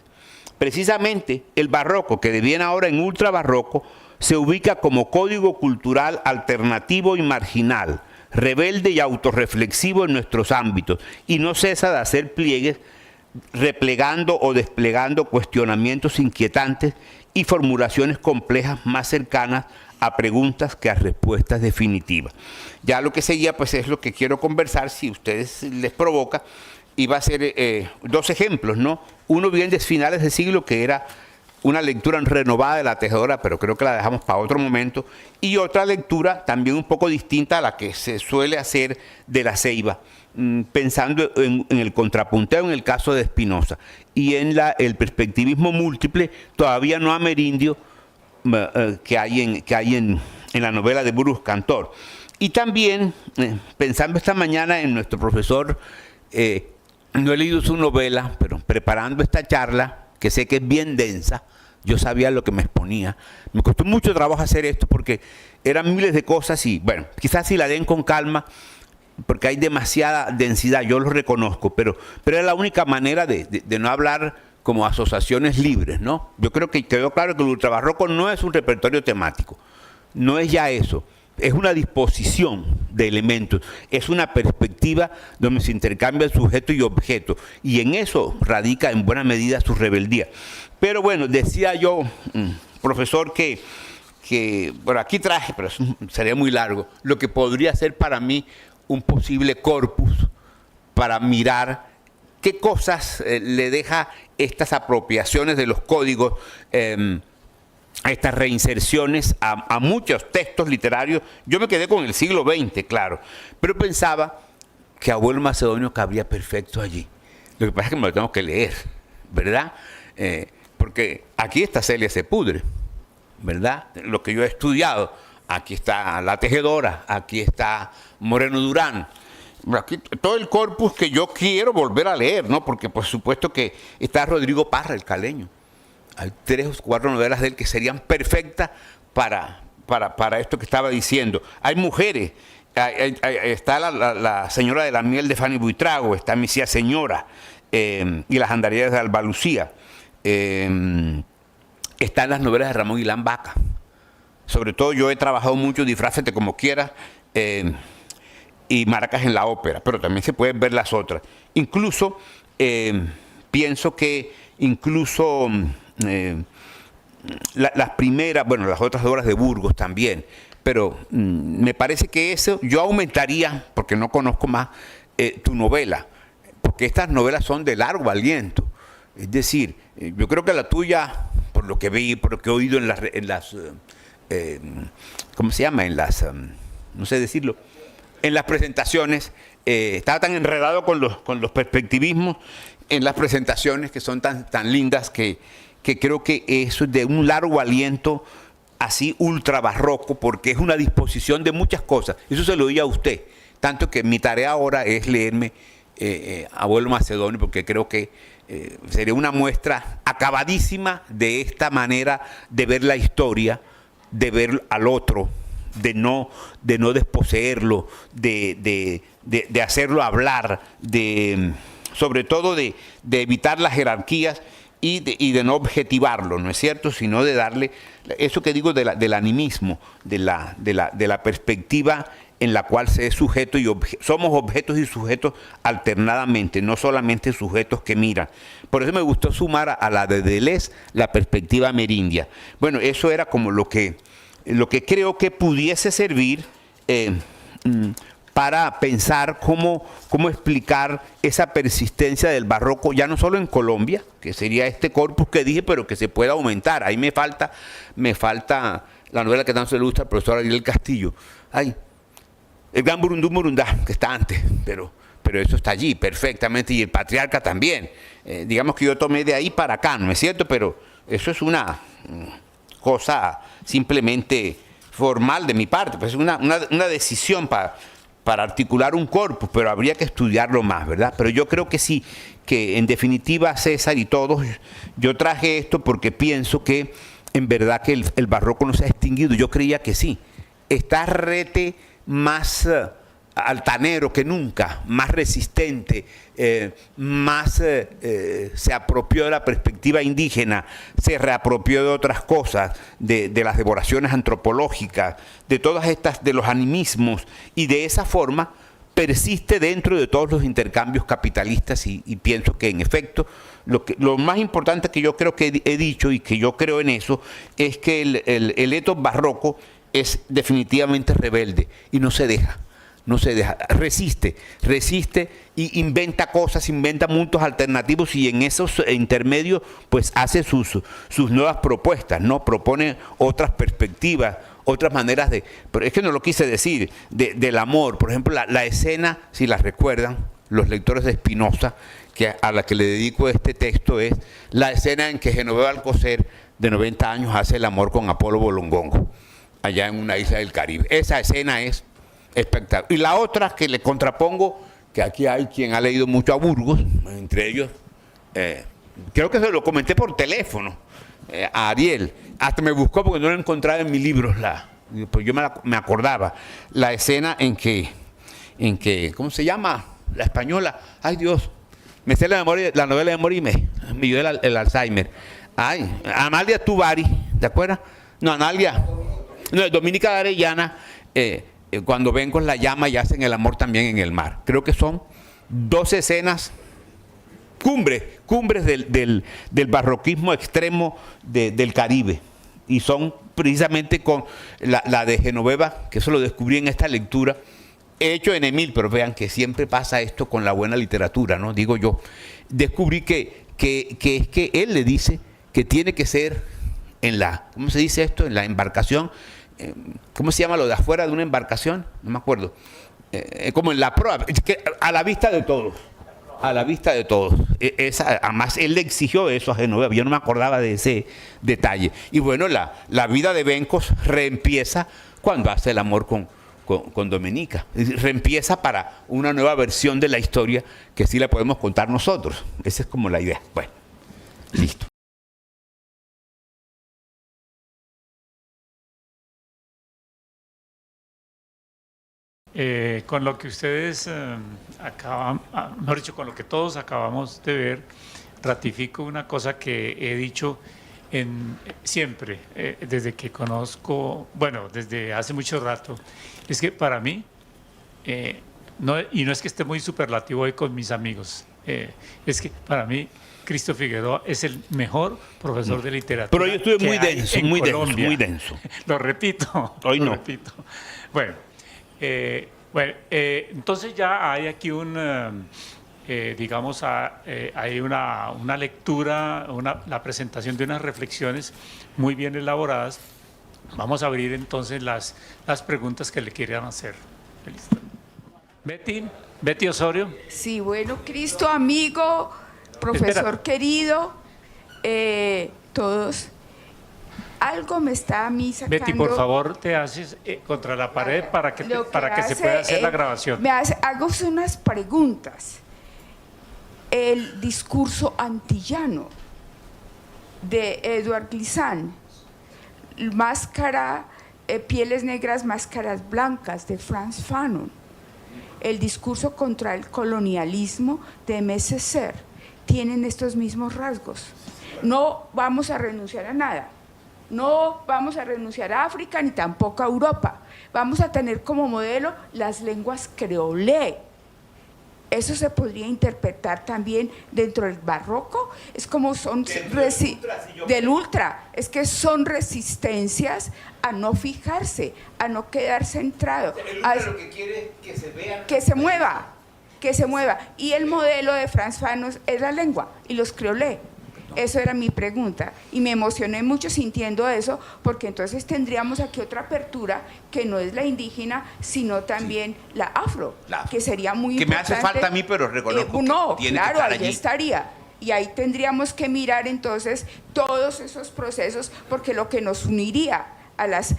Precisamente el barroco, que deviene ahora en ultrabarroco, se ubica como código cultural alternativo y marginal, rebelde y autorreflexivo en nuestros ámbitos, y no cesa de hacer pliegues, replegando o desplegando cuestionamientos inquietantes y formulaciones complejas más cercanas a preguntas que a respuestas definitivas. Ya lo que seguía, pues es lo que quiero conversar, si a ustedes les provoca, y va a ser dos ejemplos, ¿no? Uno bien de finales del siglo, que era una lectura renovada de La Tejedora, pero creo que la dejamos para otro momento, y otra lectura también un poco distinta a la que se suele hacer de La Ceiba, pensando en el contrapunteo en el caso de Spinoza y en el perspectivismo múltiple todavía no amerindio que hay en la novela de Bruce Cantor. Y también pensando esta mañana en nuestro profesor, no he leído su novela, pero preparando esta charla, que sé que es bien densa, yo sabía lo que me exponía. Me costó mucho trabajo hacer esto porque eran miles de cosas y, bueno, quizás si la den con calma, porque hay demasiada densidad, yo lo reconozco, pero era la única manera de no hablar como asociaciones libres, ¿no? Yo creo que quedó claro que el ultrabarroco no es un repertorio temático, no es ya eso, es una disposición de elementos, es una perspectiva donde se intercambia el sujeto y objeto, y en eso radica en buena medida su rebeldía. Pero bueno, decía yo, profesor, que bueno, aquí traje, pero eso sería muy largo, lo que podría ser para mí un posible corpus para mirar qué cosas le deja estas apropiaciones de los códigos, estas reinserciones a muchos textos literarios. Yo me quedé con el siglo XX, claro, pero pensaba que Abuelo Macedonio cabría perfecto allí. Lo que pasa es que me lo tengo que leer, ¿verdad? Porque aquí está Celia Sepúlveda, ¿verdad? Lo que yo he estudiado. Aquí está La Tejedora, aquí está Moreno Durán. Aquí todo el corpus que yo quiero volver a leer, ¿no? Porque por supuesto que está Rodrigo Parra, el caleño. Hay 3 o 4 novelas de él que serían perfectas para esto que estaba diciendo. Hay mujeres. Está la señora de la miel de Fanny Buitrago, está Misía Señora y las andarillas de Alba Lucía. Están las novelas de Ramón Ilán Vaca. Sobre todo yo he trabajado mucho Disfrácete como quieras y Maracas en la ópera, pero también se pueden ver las otras. Incluso pienso que incluso las primeras, bueno, las otras obras de Burgos también, pero me parece que eso yo aumentaría, porque no conozco más, tu novela, porque estas novelas son de largo aliento. Es decir, yo creo que la tuya, por lo que vi, por lo que he oído en las ¿cómo se llama? En las, no sé decirlo, en las presentaciones, estaba tan enredado con los perspectivismos en las presentaciones que son tan lindas que creo que eso es de un largo aliento así ultra barroco, porque es una disposición de muchas cosas. Eso se lo oí a usted, tanto que mi tarea ahora es leerme Abuelo Macedonio, porque creo que sería una muestra acabadísima de esta manera de ver la historia, de ver al otro, de no desposeerlo, de hacerlo hablar, sobre todo de evitar las jerarquías y de no objetivarlo, ¿no es cierto? Sino de darle, eso que digo del animismo, de la perspectiva en la cual se es sujeto y somos objetos y sujetos alternadamente, no solamente sujetos que miran. Por eso me gustó sumar a la de Deleuze la perspectiva amerindia. Bueno, eso era como lo que creo que pudiese servir para pensar cómo explicar esa persistencia del barroco, ya no solo en Colombia, que sería este corpus que dije, pero que se pueda aumentar. Ahí me falta la novela que tanto se le gusta al profesor Ariel Castillo. Ay, el Gran Burundú Burundá, que está antes, pero eso está allí perfectamente, y el Patriarca también. Digamos que yo tomé de ahí para acá, ¿no es cierto? Pero eso es una cosa simplemente formal de mi parte, pues es una decisión para articular un corpus, pero habría que estudiarlo más, ¿verdad? Pero yo creo que sí, que en definitiva, César y todos, yo traje esto porque pienso que en verdad que el barroco no se ha extinguido. Yo creía que sí. Está rete más altanero que nunca, más resistente, más se apropió de la perspectiva indígena, se reapropió de otras cosas, de las devoraciones antropológicas, de todas estas, de los animismos, y de esa forma persiste dentro de todos los intercambios capitalistas, y pienso que en efecto lo más importante que yo creo que he dicho, y que yo creo en eso, es que el etos barroco es definitivamente rebelde y no se deja, resiste y inventa cosas, inventa mundos alternativos, y en esos intermedios pues hace sus nuevas propuestas, ¿no? Propone otras perspectivas, otras maneras pero es que no lo quise decir, del amor. Por ejemplo, la escena, si la recuerdan, los lectores de Spinoza, a la que le dedico este texto, es la escena en que Genoveva Alcocer, de 90 años, hace el amor con Apolo Bolongongo, allá en una isla del Caribe. Esa escena es espectacular. Y la otra que le contrapongo, que aquí hay quien ha leído mucho a Burgos, entre ellos, creo que se lo comenté por teléfono a Ariel, hasta me buscó porque no lo encontraba en mis libros, pues yo me acordaba, la escena en que, ¿cómo se llama? La española, ay Dios, me sé la novela de memoria y me dio el Alzheimer. Ay, Amalia Tubari, ¿te acuerdas? No, Analia. No, Dominica de Arellana, cuando ven con la llama y hacen el amor también en el mar. Creo que son 12 escenas, cumbres del barroquismo extremo del Caribe. Y son precisamente con la de Genoveva, que eso lo descubrí en esta lectura, hecho en Emil, pero vean que siempre pasa esto con la buena literatura, ¿no? Digo yo, descubrí que es que él le dice que tiene que ser ¿cómo se dice esto? En la embarcación, ¿cómo se llama lo de afuera de una embarcación? No me acuerdo. Como en la proa, a la vista de todos. A la vista de todos. Además, él le exigió eso a Genoveva. Yo no me acordaba de ese detalle. Y bueno, la vida de Bencos reempieza cuando hace el amor con Domenica. Reempieza para una nueva versión de la historia que sí la podemos contar nosotros. Esa es como la idea. Bueno, listo. Con lo que ustedes acaban, mejor dicho, con lo que todos acabamos de ver, ratifico una cosa que he dicho siempre, desde que conozco, bueno, desde hace mucho rato, es que para mí No, y no es que esté muy superlativo hoy con mis amigos, es que para mí Cristo Figueroa es el mejor profesor de literatura. Pero yo estuve que muy hay denso, en muy denso, Colombia. muy denso. Lo repito. Hoy lo no. repito. Bueno, entonces ya hay aquí digamos, hay una lectura, la presentación de unas reflexiones muy bien elaboradas. Vamos a abrir entonces las preguntas que le quieran hacer. ¿Listo? Betty Osorio. Sí, bueno, Cristo, amigo, profesor Espera. querido, todos. Algo me está a mí sacando. Betty, por favor, te haces contra la pared para que Lo se hace, pueda hacer la grabación. Hago unas preguntas. El discurso antillano de Edward Glissant, Máscara, Pieles Negras, Máscaras Blancas de Frantz Fanon, el discurso contra el colonialismo de M. Césaire, tienen estos mismos rasgos. No vamos a renunciar a nada. No vamos a renunciar a África ni tampoco a Europa. Vamos a tener como modelo las lenguas creolé. Eso se podría interpretar también dentro del barroco. Es como son del ultra. Es que son resistencias a no fijarse, a no quedar centrado. El ultra lo que quiere es que se vea. Que se mueva, que se mueva. Y el modelo de Frantz Fanon es la lengua y los creolé. Eso era mi pregunta y me emocioné mucho sintiendo eso, porque entonces tendríamos aquí otra apertura que no es la indígena, sino también la afro, que sería muy que importante. me hace falta a mí, pero reconozco no, que tiene claro, que estar ahí allí. estaría. Y ahí tendríamos que mirar entonces todos esos procesos, porque lo que nos uniría a las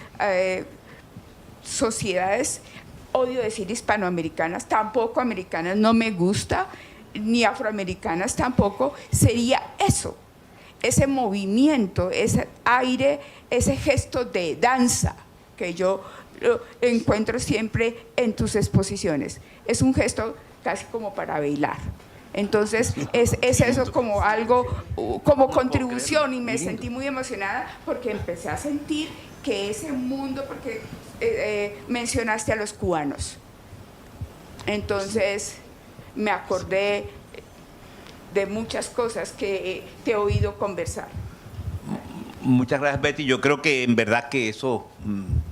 sociedades, odio decir hispanoamericanas, tampoco americanas, no me gusta, ni afroamericanas tampoco, sería eso. Ese movimiento, ese aire, ese gesto de danza que yo encuentro siempre en tus exposiciones. Es un gesto casi como para bailar. Entonces, es eso como algo, como contribución, y me sentí muy emocionada porque empecé a sentir que ese mundo, porque mencionaste a los cubanos. Entonces, me acordé de muchas cosas que te he oído conversar. Muchas gracias, Betty. Yo creo que en verdad que eso,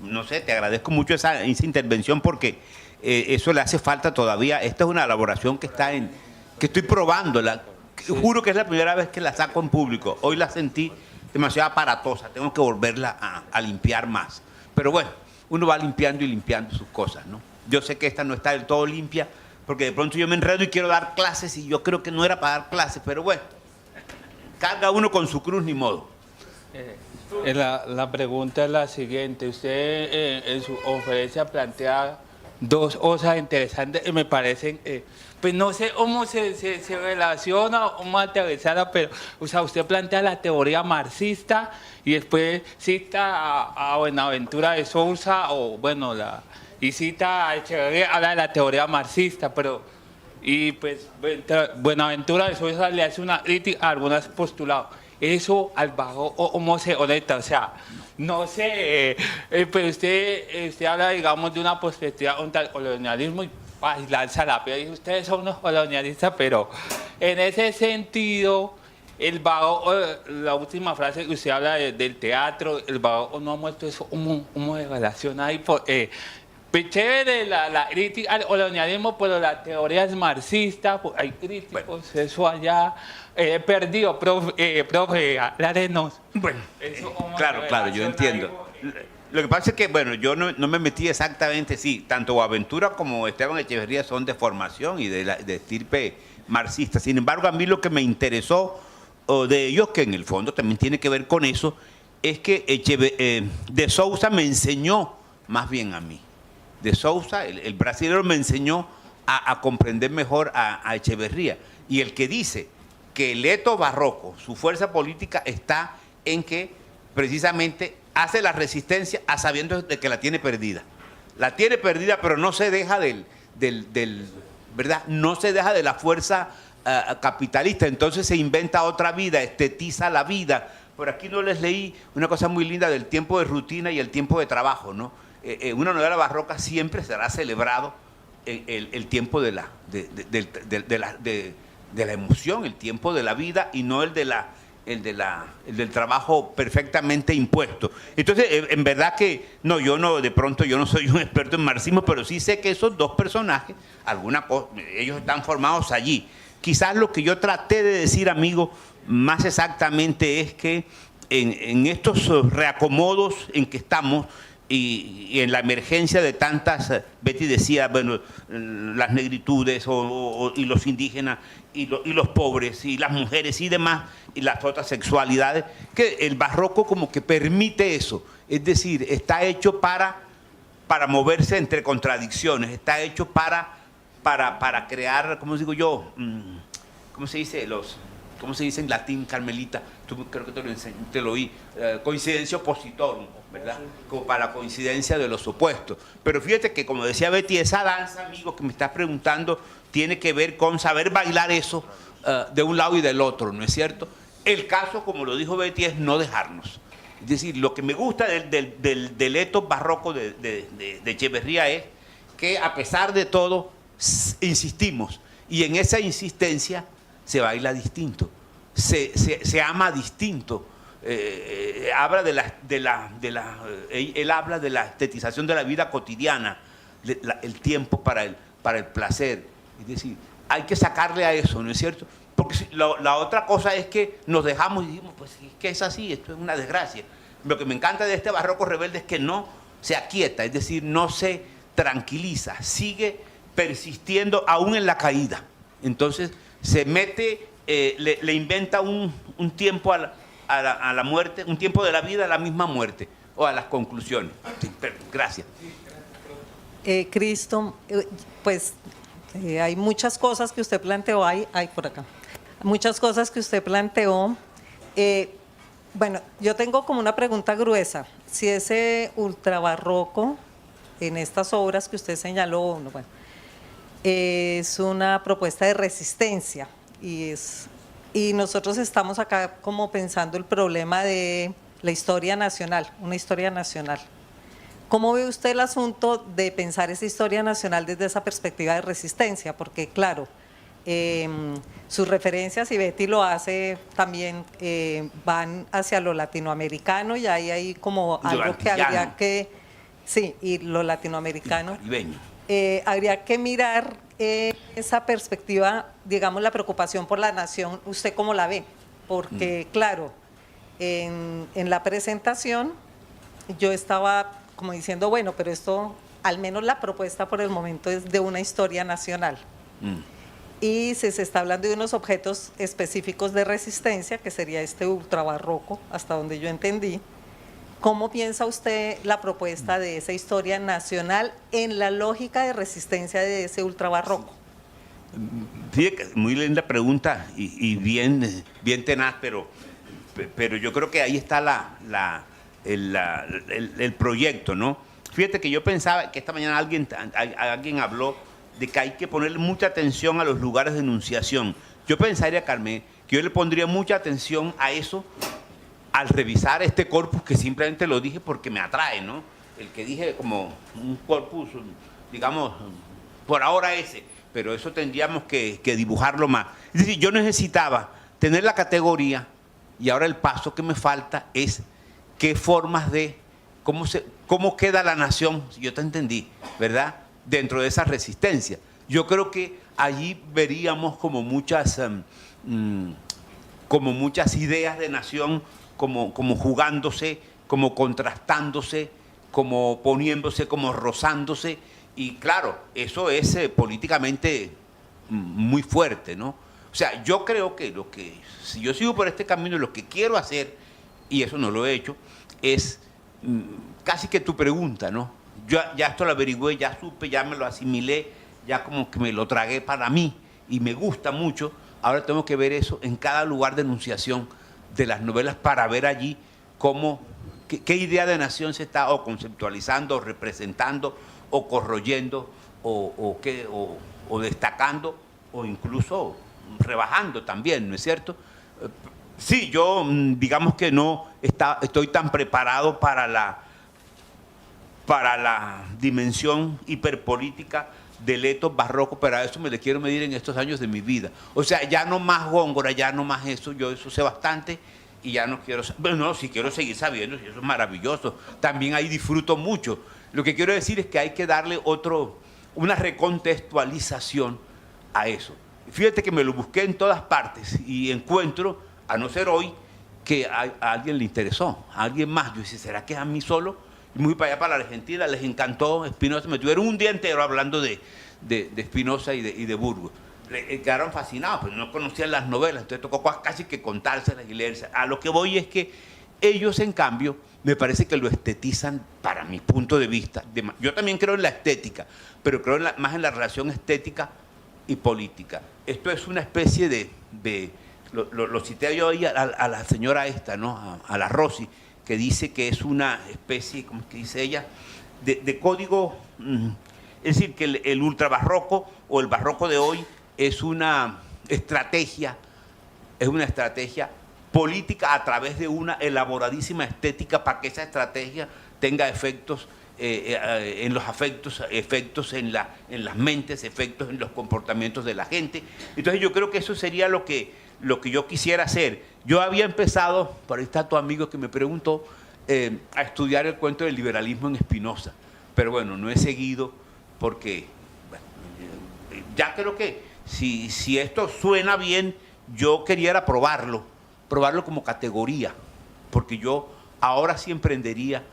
no sé, te agradezco mucho esa intervención porque eso le hace falta todavía. Esta es una elaboración que estoy probándola. Sí. Juro que es la primera vez que la saco en público. Hoy la sentí demasiado aparatosa. Tengo que volverla a limpiar más. Pero bueno, uno va limpiando y limpiando sus cosas, ¿no? Yo sé que esta no está del todo limpia, porque de pronto yo me enredo y quiero dar clases y yo creo que no era para dar clases, pero bueno, carga uno con su cruz, ni modo. La pregunta es la siguiente. Usted en su conferencia plantea dos cosas interesantes que me parecen, pues no sé cómo se relaciona o cómo aterrizarla, pero o sea, usted plantea la teoría marxista y después cita a Buenaventura de Sousa, o bueno, y cita a Echeverría, habla de la teoría marxista, y pues Buenaventura de Sousa le hace una crítica a algunos postulados. Eso al bajo cómo se conecta, o sea, no sé, pero usted habla, digamos, de una perspectiva contra el colonialismo y lanza la piedra y dice, ustedes son unos colonialistas, pero en ese sentido, el vago, la última frase que usted habla del teatro, el vago no ha muerto, eso cómo se relaciona ahí, pues chévere la crítica al colonialismo, pero la teoría es marxista, pues hay críticos, bueno, eso allá, perdido, profe, aclárenos. Bueno, claro, yo entiendo. Lo que pasa es que, bueno, yo no me metí exactamente, sí, tanto Boaventura como Esteban Echeverría son de formación y de estirpe marxista. Sin embargo, a mí lo que me interesó de ellos, que en el fondo también tiene que ver con eso, es que de Sousa me enseñó más bien a mí. De Sousa, el brasileño, me enseñó a comprender mejor a Echeverría. Y el que dice que el eto barroco, su fuerza política está en que precisamente hace la resistencia a sabiendo de que la tiene perdida. La tiene perdida, pero no se deja ¿verdad? No se deja de la fuerza capitalista. Entonces se inventa otra vida, estetiza la vida. Por aquí no les leí una cosa muy linda del tiempo de rutina y el tiempo de trabajo, ¿no? Una novela barroca siempre será celebrado el tiempo de la emoción, el tiempo de la vida y no el del trabajo perfectamente impuesto. Entonces, en verdad que de pronto yo no soy un experto en marxismo, pero sí sé que esos dos personajes, ellos están formados allí. Quizás lo que yo traté de decir, amigo, más exactamente es que en estos reacomodos en que estamos y en la emergencia de tantas, Betty decía, bueno, las negritudes y los indígenas y los pobres y las mujeres y demás, y las otras sexualidades, que el barroco como que permite eso. Es decir, está hecho para moverse entre contradicciones, está hecho para crear, ¿cómo digo yo? ¿Cómo se dice? ¿Cómo se dice en latín, Carmelita? Tú creo que te lo oí. Coincidencia opositorum, ¿verdad? Como para la coincidencia de los opuestos. Pero fíjate que, como decía Betty, esa danza, amigo, que me estás preguntando, tiene que ver con saber bailar eso de un lado y del otro, ¿no es cierto? El caso, como lo dijo Betty, es no dejarnos. Es decir, lo que me gusta del etos barroco de Echeverría es que, a pesar de todo, insistimos. Y en esa insistencia se baila distinto, se ama distinto. Habla él habla de la estetización de la vida cotidiana, el tiempo para el placer. Es decir, hay que sacarle a eso, ¿no es cierto? Porque la otra cosa es que nos dejamos y decimos, pues es que es así, esto es una desgracia. Lo que me encanta de este barroco rebelde es que no se aquieta, es decir, no se tranquiliza, sigue persistiendo aún en la caída. Entonces se mete, le inventa un tiempo a la muerte, un tiempo de la vida a la misma muerte o a las conclusiones. Sí, gracias. Cristo, pues hay muchas cosas que usted planteó, hay por acá, muchas cosas que usted planteó. Bueno, yo tengo como una pregunta gruesa. Si ese ultrabarroco en estas obras que usted señaló, bueno, es una propuesta de resistencia y nosotros estamos acá como pensando el problema de la historia nacional, una historia nacional. ¿Cómo ve usted el asunto de pensar esa historia nacional desde esa perspectiva de resistencia? Porque claro, sus referencias, y Betty lo hace también, van hacia lo latinoamericano y ahí hay como algo que habría que, sí, y lo latinoamericano. Habría que mirar esa perspectiva, digamos, la preocupación por la nación, ¿usted cómo la ve? Porque, claro, en la presentación yo estaba como diciendo, bueno, pero esto, al menos la propuesta por el momento es de una historia nacional. Y se está hablando de unos objetos específicos de resistencia, que sería este ultrabarroco, hasta donde yo entendí. ¿Cómo piensa usted la propuesta de esa historia nacional en la lógica de resistencia de ese ultrabarroco? Fíjate, muy linda pregunta y bien tenaz, pero yo creo que ahí está el proyecto, ¿no? Fíjate que yo pensaba que esta mañana alguien habló de que hay que ponerle mucha atención a los lugares de enunciación. Yo pensaría, Carmen, que yo le pondría mucha atención a eso al revisar este corpus, que simplemente lo dije porque me atrae, ¿no? El que dije como un corpus, digamos, por ahora ese, pero eso tendríamos que dibujarlo más. Es decir, yo necesitaba tener la categoría y ahora el paso que me falta es qué formas de, cómo queda la nación, si yo te entendí, ¿verdad?, dentro de esa resistencia. Yo creo que allí veríamos como muchas ideas de nación, como jugándose, como contrastándose, como poniéndose, como rozándose, y claro, eso es políticamente muy fuerte, ¿no? O sea, yo creo que si yo sigo por este camino, lo que quiero hacer, y eso no lo he hecho, es casi que tu pregunta, ¿no? Yo ya esto lo averigüé, ya supe, ya me lo asimilé, ya como que me lo tragué para mí, y me gusta mucho. Ahora tengo que ver eso en cada lugar de enunciación de las novelas para ver allí qué idea de nación se está o conceptualizando, o representando, o corroyendo, o destacando, o incluso rebajando también, ¿no es cierto? Sí, yo digamos que no estoy tan preparado para la dimensión hiperpolítica del etos barroco, pero a eso me le quiero medir en estos años de mi vida. O sea, ya no más Góngora, ya no más eso, yo eso sé bastante y ya no quiero, bueno, no, si quiero seguir sabiendo, eso es maravilloso, también ahí disfruto mucho. Lo que quiero decir es que hay que darle una recontextualización a eso. Fíjate que me lo busqué en todas partes y encuentro, a no ser hoy, que a alguien le interesó, a alguien más. Yo dije, ¿será que es a mí solo? Y me fui para allá, para la Argentina, les encantó Spinoza, me tuvieron un día entero hablando de Spinoza y de Burgos. Quedaron fascinados, pero no conocían las novelas, entonces tocó casi que contárselas y leerse. A lo que voy es que ellos, en cambio, me parece que lo estetizan para mi punto de vista. Yo también creo en la estética, pero creo más en la relación estética y política. Esto es una especie lo cité yo ahí a la señora esta, ¿no? A la Rossi, que dice que es una especie, ¿cómo es que dice ella?, de código, es decir, que el ultrabarroco o el barroco de hoy es una estrategia política a través de una elaboradísima estética para que esa estrategia tenga efectos en los afectos, efectos en las mentes, efectos en los comportamientos de la gente. Entonces yo creo que eso sería lo que yo quisiera hacer. Yo había empezado, por ahí está tu amigo que me preguntó, a estudiar el cuento del liberalismo en Spinoza, pero bueno, no he seguido porque bueno, ya creo que si esto suena bien, yo quería probarlo como categoría, porque yo ahora sí emprendería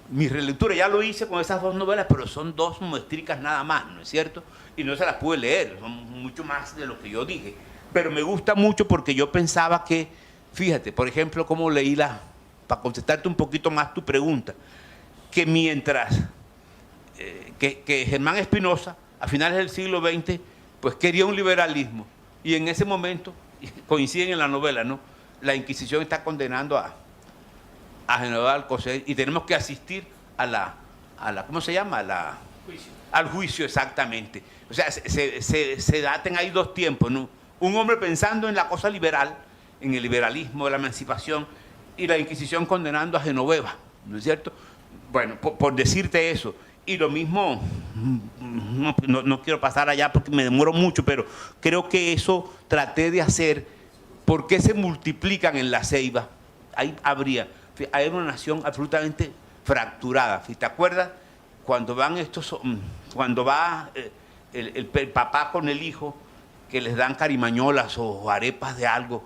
mi relectura. Ya lo hice con esas dos novelas, pero son dos muestricas nada más, ¿no es cierto? Y no se las pude leer, son mucho más de lo que yo dije. Pero me gusta mucho porque yo pensaba que, fíjate, por ejemplo, cómo leí para contestarte un poquito más tu pregunta, que mientras que Germán Spinoza, a finales del siglo XX, pues quería un liberalismo, y en ese momento, coinciden en la novela, ¿no?, la Inquisición está condenando a General Alcocer y tenemos que asistir a la ¿cómo se llama? Al juicio, exactamente. O sea, se daten ahí dos tiempos, ¿no? Un hombre pensando en la cosa liberal, en el liberalismo, de la emancipación, y la Inquisición condenando a Genoveva, ¿no es cierto? Bueno, por decirte eso. Y lo mismo, no quiero pasar allá porque me demoro mucho, pero creo que eso traté de hacer. ¿Por qué se multiplican en la Ceiba? Ahí hay una nación absolutamente fracturada. ¿Te acuerdas? Cuando va el papá con el hijo, que les dan carimañolas o arepas de algo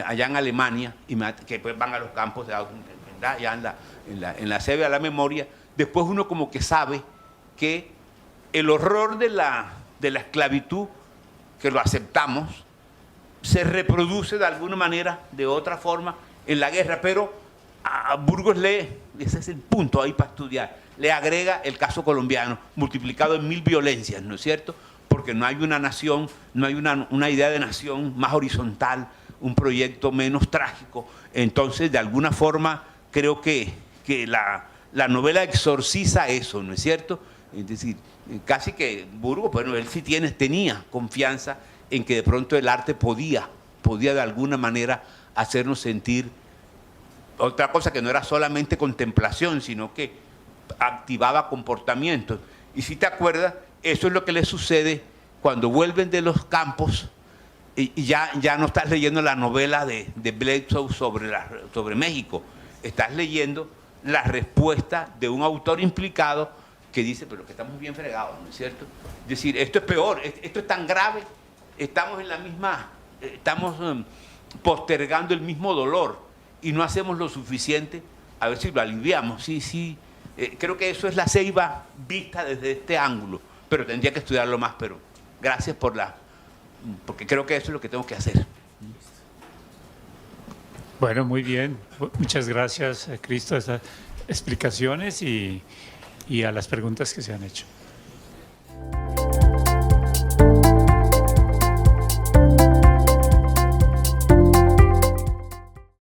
allá en Alemania, y que después van a los campos de allá en la Ceiba, a la memoria, después uno como que sabe que el horror de la esclavitud, que lo aceptamos, se reproduce de alguna manera, de otra forma, en la guerra, pero a Burgos ese es el punto ahí para estudiar, le agrega el caso colombiano, multiplicado en 1000 violencias, ¿no es cierto? Porque no hay una nación, no hay una idea de nación más horizontal, un proyecto menos trágico. Entonces, de alguna forma, creo que la novela exorciza eso, ¿no es cierto? Es decir, casi que Burgos, bueno, él sí tenía confianza en que de pronto el arte podía de alguna manera hacernos sentir otra cosa, que no era solamente contemplación, sino que activaba comportamientos. Y si te acuerdas, eso es lo que le sucede cuando vuelven de los campos y ya no estás leyendo la novela de Bledsoe sobre México, estás leyendo la respuesta de un autor implicado que dice, pero que estamos bien fregados, ¿no es cierto? Es decir, esto es peor, esto es tan grave, estamos postergando el mismo dolor y no hacemos lo suficiente a ver si lo aliviamos. Sí, creo que eso es la Ceiba vista desde este ángulo, pero tendría que estudiarlo más, pero gracias porque creo que eso es lo que tengo que hacer. Bueno, muy bien. Muchas gracias, Cristo, a estas explicaciones y a las preguntas que se han hecho.